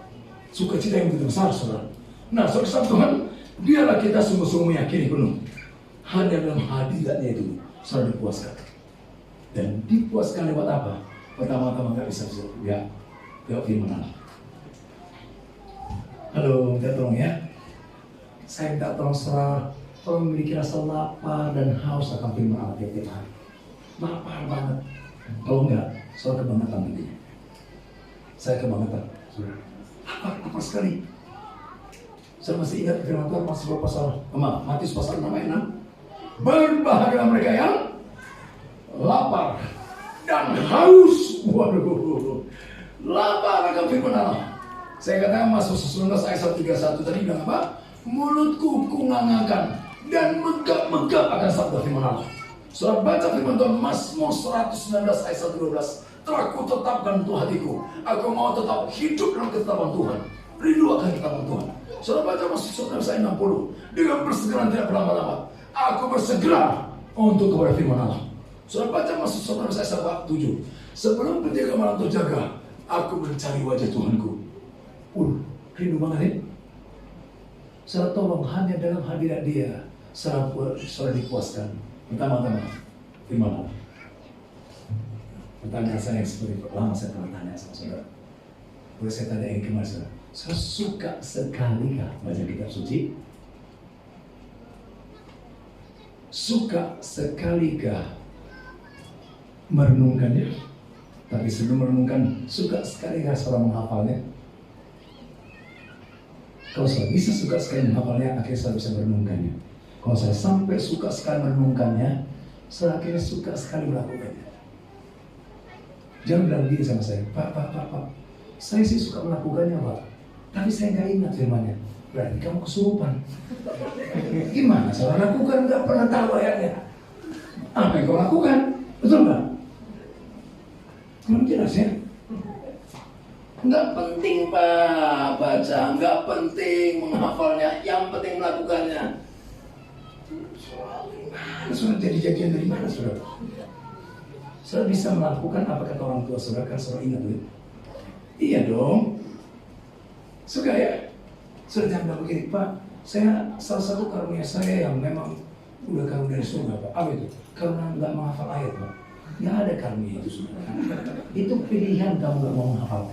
Sukacita yang begitu besar, saudara. Nah, saudara Tuhan, biarlah kita sungguh-sungguh meyakini penuh. Hanya dalam hadiratnya itu, saudara dipuaskan. Dan dipuaskan lewat apa? Pertama-tama nggak bisa, ya. Lewat firman Allah. Halo, minta tolong ya. Saya minta tolong saudara, tolong memiliki rasa lapar dan haus akan firman Allah tiap hari. Lapar banget. Kalau enggak, saudara kebangetan nantinya. Saya kebangetan, saudara. Apa sekali. Saya masih ingat firman Tuhan Matius pasal 6 ayat 6. Berbahagia mereka yang lapar dan haus. Waduh, lapar akan firman Allah. Saya katakan Mazmur 19 ayat 131 tadi bilang apa? Mulutku kungangakan dan megap-megap akan sabda firman Allah. Saudara baca firman Tuhan Mazmur 119 ayat 112. Telah kutetapkan untuk hatiku, aku mau tetap hidup dalam ketetapan Tuhan, rindu akan ketetapan Tuhan. Saudara baca Mazmur 19 ayat 60. Dengan bersegera tidak berlama-lama, aku bersegera untuk kepada firman Allah. Saudara baca Mazmur 19 ayat 7. Sebelum penjaga malam terjaga, aku mencari wajah Tuhanku. Rindu banget ya. Saudara tolong hanya dalam hadirat Dia saudara dipuaskan. Pertama-tama firman Allah. Pertanyaan saya yang seperti lama saya pernah tanya sama saudara. Boleh saya tanya yang kemarin saudara? Saya suka sekali kah baca kitab suci? Suka sekali kah merenungkannya? Tapi sebelum merenungkan, suka sekali kah saudara menghafalnya? Kalau saya bisa suka sekali menghafalnya, akhirnya saya bisa merenungkannya. Kalau saya sampai suka sekali merenungkannya, saya akhirnya suka sekali melakukannya. Jangan bilang gini sama saya, Pak, saya sih suka melakukannya Pak, tapi saya nggak ingat firmannya. Berarti kamu kesurupan. Gimana saudara lakukan, nggak pernah tahu ayatnya. Apa yang kau lakukan? Betul nggak? Belum jelas ya? Nggak penting Pak baca, nggak penting menghafalnya, yang penting melakukannya. Saudara jadi-jadian dari mana saudara? Saudara bisa melakukan apa kata orang tua saudara, kan saudara ingat ya? Iya dong. Suka ya? Saudara jangan bilang begini, Pak, saya salah satu karunia saya yang memang udah karunia dari surga Pak. Apa itu? Karena nggak menghafal ayat Pak. Nggak ada karunia itu saudara. Itu pilihan kamu nggak mau menghafal.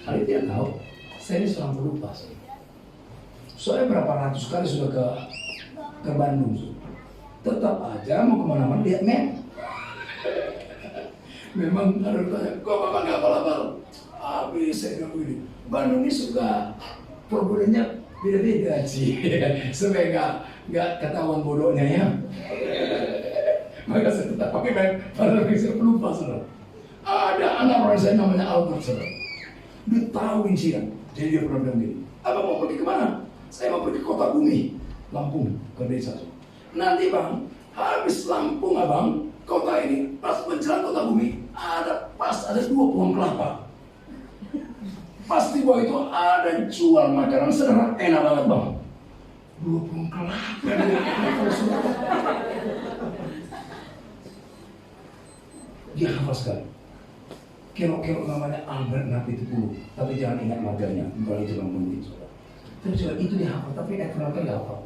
Kali dia tahu, saya ini seorang pelupa. Saya berapa ratus kali sudah ke Bandung. Tetap aja mau kemana-mana lihat map. Memang ada tanya, kok Bapak nggak hafal-hafal? Habis saya bilang begini, Bandung ini suka problemnya beda-beda sih, supaya nggak ketahuan bodohnya ya. Maka saya tetap pakai map, padahal saya pelupa saudara. Ada anak orang saya namanya Albert saudara. Dia tahu insiden, jadi dia pernah bilang gini, Abang mau pergi kemana? Saya mau pergi ke kota Bumi, Lampung, ke desa. Nanti Bang, habis Lampung Abang, kota ini, pas menjelang kota Bumi, ada 2 pohon kelapa. Pas di bawah itu ada jual makanan sederhana, enak banget Bang. 2 pohon kelapa. Dia hafal sekali. Kilo-kilo namanya Albert Napi 10, tapi jangan ingat marganya, kalau itu Bang Bunti. Terus juga itu dia hafal, tapi Evelyn nggak hafal.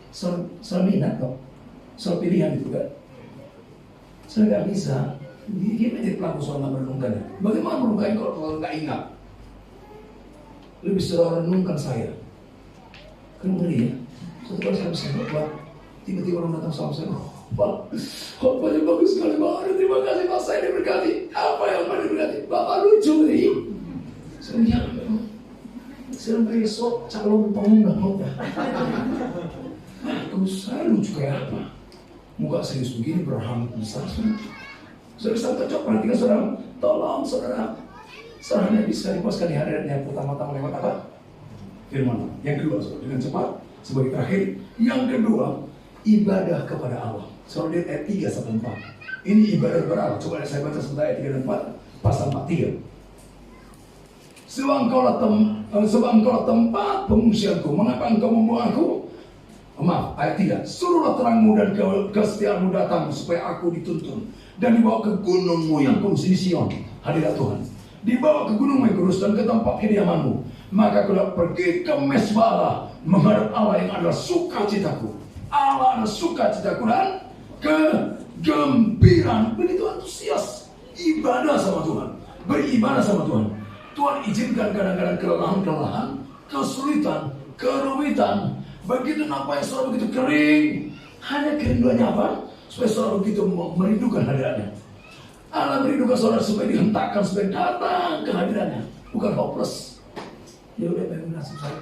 Soal minat kok, soal pilihan itu kan. Saya nggak bisa, dia menjadi pelaku soal nggak merenungkannya. Bagaimana merenungkan kalau nggak ingat? Lebih suruh renungkan saya. Kan ngeri ya. Suatu kali saya bisa buat, tiba-tiba orang datang sama saya, Pak, khotbahnya bagus sekali Pak. Terima kasih Pak, saya diberkati. Apa yang Pak diberkati? Bapak lucu nih. Saya bilang, saya besok calon pengundang khotbah. Saya lucu kayak apa? Muka serius begini berhamut besar. Saudara bisa cocok perhatikan saudara. Tolong saudara, hanya bisa dipuaskan di hadirat yang pertama-tama lewat apa? Firman. Yang kedua saudara, dengan cepat sebagai terakhir. Yang kedua, ibadah kepada Allah. Saudara lihat ayat 3 sampai 4. Ini ibadah kepada Allah. Coba saya baca sebentar ayat 3 dan 4, pasal 43. Sebab engkaulah tempat pengungsianku. Mengapa engkau membuang aku? Maaf, ayat 3. Suruhlah terangmu dan kesetiaanmu datang supaya aku dituntun dan dibawa ke gunungmu yang kudus di Sion, hadirat Tuhan. Dibawa ke gunungmu yang kudus dan ke tempat kediamanmu. Maka aku pergi ke Mesbah Allah, menghadap Allah yang adalah sukacitaku. Allah adalah sukacitaku dan kegembiraan. Begitu antusias ibadah sama Tuhan, beribadah sama Tuhan. Tuhan izinkan kadang-kadang kelelahan, kesulitan, kerumitan. Begitu nampaknya saudara begitu kering, hanya kerinduannya apa? Supaya saudara begitu merindukan hadiratnya. Allah merindukan saudara supaya dihentakkan, supaya datang ke hadirannya. Bukan hopeless. Ya udah, memang nasib saya.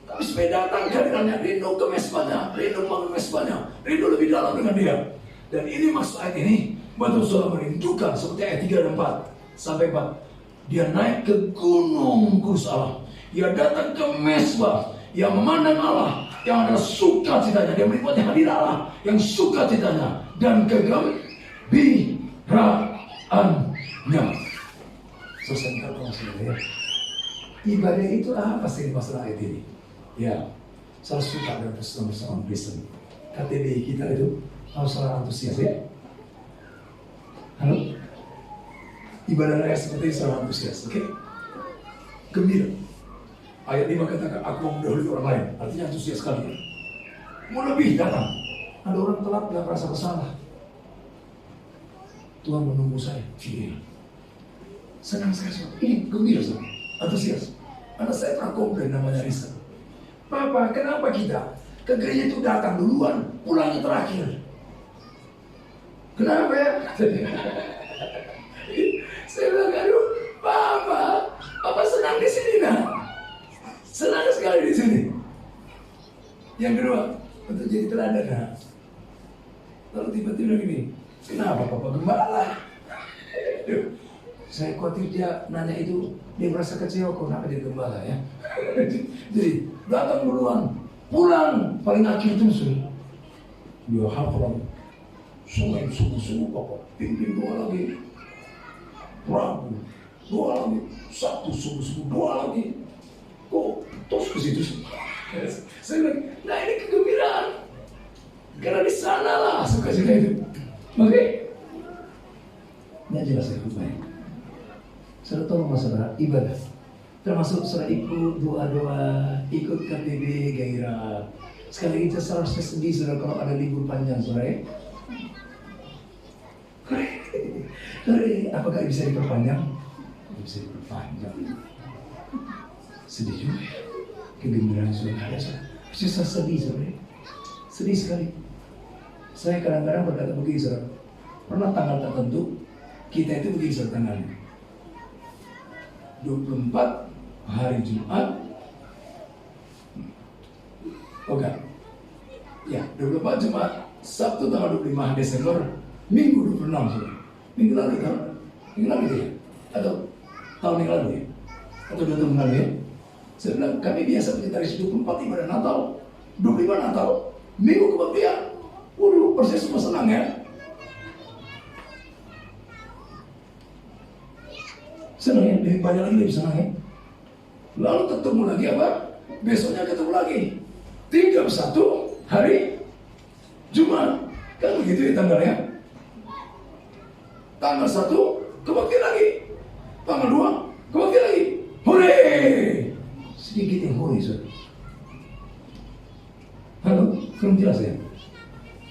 Tapi supaya datang ke hadirannya, rindu ke mesbahnya, rindu bangun mesbahnya, rindu lebih dalam dengan dia. Dan ini maksud ayat ini, betul saudara merindukan seperti ayat 3 dan 4 sampai 4. Dia naik ke gunung kudus Allah. Dia datang ke mesbah yang memandang Allah, yang ada sukacitanya. Dia menikmati hadirat Allah yang sukacitanya dan kegembiraannya. Selesai kata saudara ya. Ibadah itu apa sih masalah ayat ini? Ya, saya suka dengan bersama Kristen. KTB kita itu harus sangat antusias ya. Halo? Ibadah raya seperti sangat antusias, oke? Gembira. Ayat 5 katakan, aku mau mendahului orang lain. Artinya antusias sekali. Mau lebih datang. Ada orang telat gak merasa bersalah. Tuhan menunggu saya. Iya. Senang sekali. Ini gembira sekali. Antusias. Anak saya pernah komplain namanya Risa. Papa, kenapa kita ke gereja itu datang duluan, pulangnya terakhir? Kenapa ya? Saya bilang, aduh, Papa senang di sini nak. Senang sekali di sini. Yang kedua, untuk jadi teladan nak. Lalu tiba-tiba gini, kenapa Papa gembala? Saya khawatir dia nanya itu, dia merasa kecewa kok kenapa dia gembala ya. Jadi datang duluan, pulang paling akhir itu sudah. Dia hafal, sungai sungguh-sungguh Papa, pimpin doa lagi. Rabu, doa lagi. Sabtu sungguh-sungguh doa lagi. Kok terus ke situ? Saya bilang, nah ini kegembiraan. Karena di sana lah sukacita itu. Oke? Ini jelas ya hukumnya. Saudara tolong saudara ibadah. Termasuk saudara ikut doa-doa, ikut KTB gairah. Sekali lagi saya sedih saudara kalau ada libur panjang saudara ya. Apakah bisa diperpanjang? Bisa diperpanjang. Sedih juga ya. Kegembiraan sudah ada saudara. Susah sedih saudara. Sedih sekali. Saya kadang-kadang berkata begini saudara. Pernah tanggal tertentu kita itu begini saudara tanggalnya. 24 hari Jumat. Oke. Ya, 24 Jumat, Sabtu tanggal 25 Desember, Minggu 26 saudara. Minggu lalu kan? Minggu lalu ya? Atau tahun yang lalu ya? Atau 2 tahun lalu ya? Saya bilang, kami biasa mencari 24 ibadah Natal, 25 Natal, Minggu kebaktian. Waduh, persis semua senang ya. Senang ya, lebih banyak lagi lebih senang ya. Lalu ketemu lagi apa? Besoknya ketemu lagi 31 hari Jumat. Kan begitu ya tanggalnya. Tanggal 1 kebaktian lagi. Tanggal 2 kebaktian lagi. Hore! Sedikit yang hore saudara. Halo, belum jelas ya?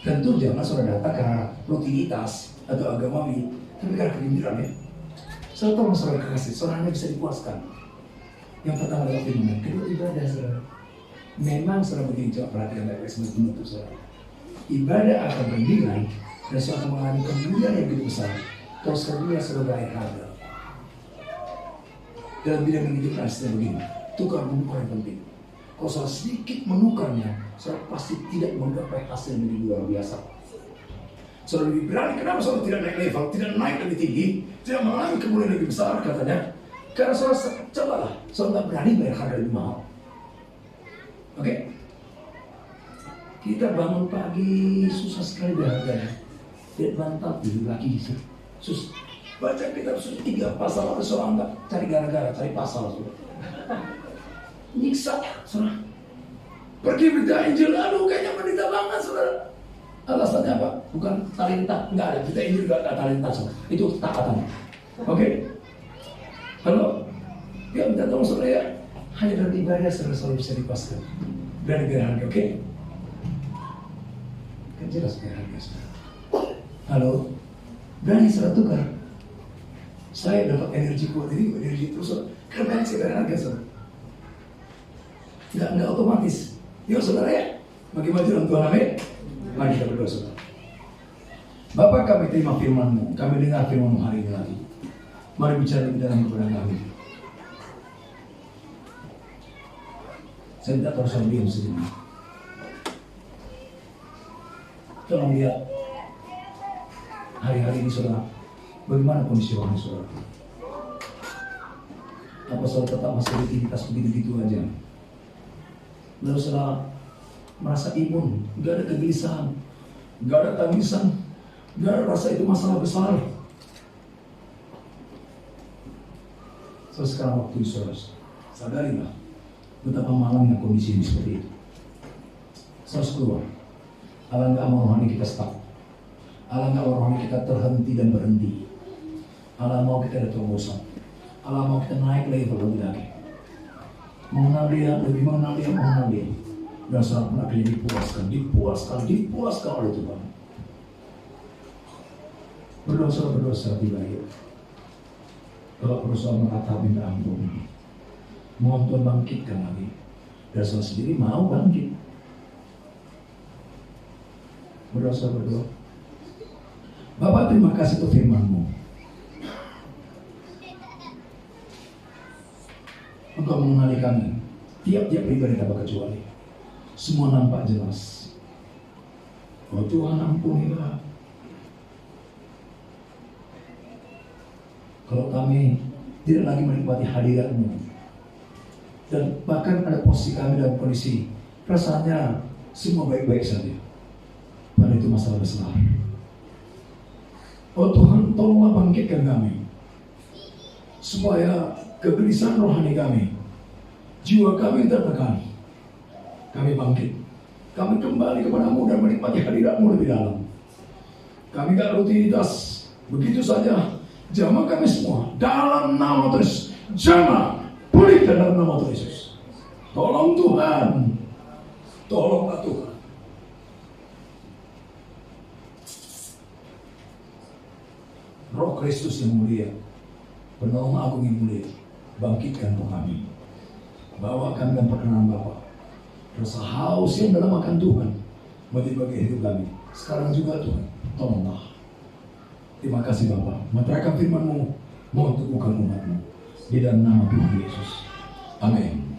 Tentu jangan saudara datang karena rutinitas atau agamawi, tapi karena kegembiraan ya. Saya tahu masalah kekasih, saudara bisa dipuaskan. Yang pertama adalah firman, kedua ibadah saudara. Memang saudara begini, coba perhatikan baik-baik sebagai penutup saudara. Ibadah akan bernilai dan saudara akan mengalami kemuliaan yang begitu besar. Terus kedua saudara berakhir harga. Dalam bidang kehidupan saudara begini, tukar menukar yang penting. Kalau saudara sedikit menukarnya, saudara pasti tidak menggapai hasil yang lebih luar biasa. Saudara lebih berani, kenapa saudara tidak naik level, tidak naik lebih tinggi, tidak mengalami kemuliaan lebih besar katanya? Karena saudara cobalah, saudara tidak berani bayar harga lebih mahal. Oke? Kita bangun pagi susah sekali berharganya. Lihat bantal tidur lagi, susah. Baca kitab suci 3 pasal, seorang tak cari gara-gara, cari pasal saudara. Nyiksa, saudara. Pergi berita Injil, aduh kayaknya menderita banget saudara. Alasannya apa? Bukan talenta, nggak ada. Kita Injil nggak ada talenta saudara. Itu taatan. Oke? Halo? Ya minta tolong saudara ya. Hanya dalam ibadah saudara selalu bisa dipaskan. Dan harga, oke? Kan jelas harga saudara. Halo? Berani saudara tukar. Saya dapat energi kuat ini, energi terus saudara. Karena saya harga saudara. Nggak otomatis. Yuk saudara ya. Bagi maju dalam Tuhan, amin. Mari kita berdoa saudara. Bapak, kami terima firman-Mu, kami dengar firman-Mu hari ini lagi. Mari bicara di dalam kepada kami. Saya tidak terus diam sejenak. Tolong lihat hari-hari ini saudara, bagaimana kondisi orang saudara? Apa saudara tetap masih aktivitas begitu-begitu aja? Lalu saudara merasa imun, gak ada kegelisahan, gak ada tangisan, gak ada rasa itu masalah besar. So, sekarang waktu saudara, sadarilah betapa malamnya kondisi ini seperti itu. Saya harus keluar. Alangkah rohani kita stuck. Alangkah rohani kita terhenti dan berhenti. Allah mau kita ada terobosan. Allah mau kita naik level lagi. Mengenal Dia, lebih mengenal Dia, mengenal Dia. Dan saat pun akhirnya dipuaskan oleh Tuhan. Berdosa tidak. Kalau berusaha mengatakan minta ampun, mohon Tuhan bangkitkan lagi. Dan saya sendiri mau bangkit. Berdoa. Bapak, terima kasih untuk firman-Mu. Engkau mengenali kami, tiap-tiap pribadi tanpa kecuali. Semua nampak jelas. Oh Tuhan, ampunilah. Kalau kami tidak lagi menikmati hadirat-Mu, dan bahkan ada posisi kami dalam kondisi perasaannya semua baik-baik saja, pada itu masalah besar. Oh Tuhan, tolonglah bangkitkan kami, supaya kegelisahan rohani kami, jiwa kami tertekan, kami bangkit, kami kembali kepada-Mu dan menikmati hadirat-Mu lebih dalam. Kami gak rutinitas begitu saja. Jamah kami semua dalam nama Yesus. Jamah pulihkan dalam nama Yesus. Tolong Tuhan, tolonglah Tuhan. Roh Kristus yang mulia, penolong agung yang mulia, bangkitkan roh kami. Bawa kami dalam perkenan Bapa. Rasa haus yang dalam akan Tuhan bagi hidup kami. Sekarang juga Tuhan, tolonglah. Terima kasih Bapa. Meteraikan firman-Mu, mohon teguhkan umat-Mu. Di dalam nama Tuhan Yesus. Amin.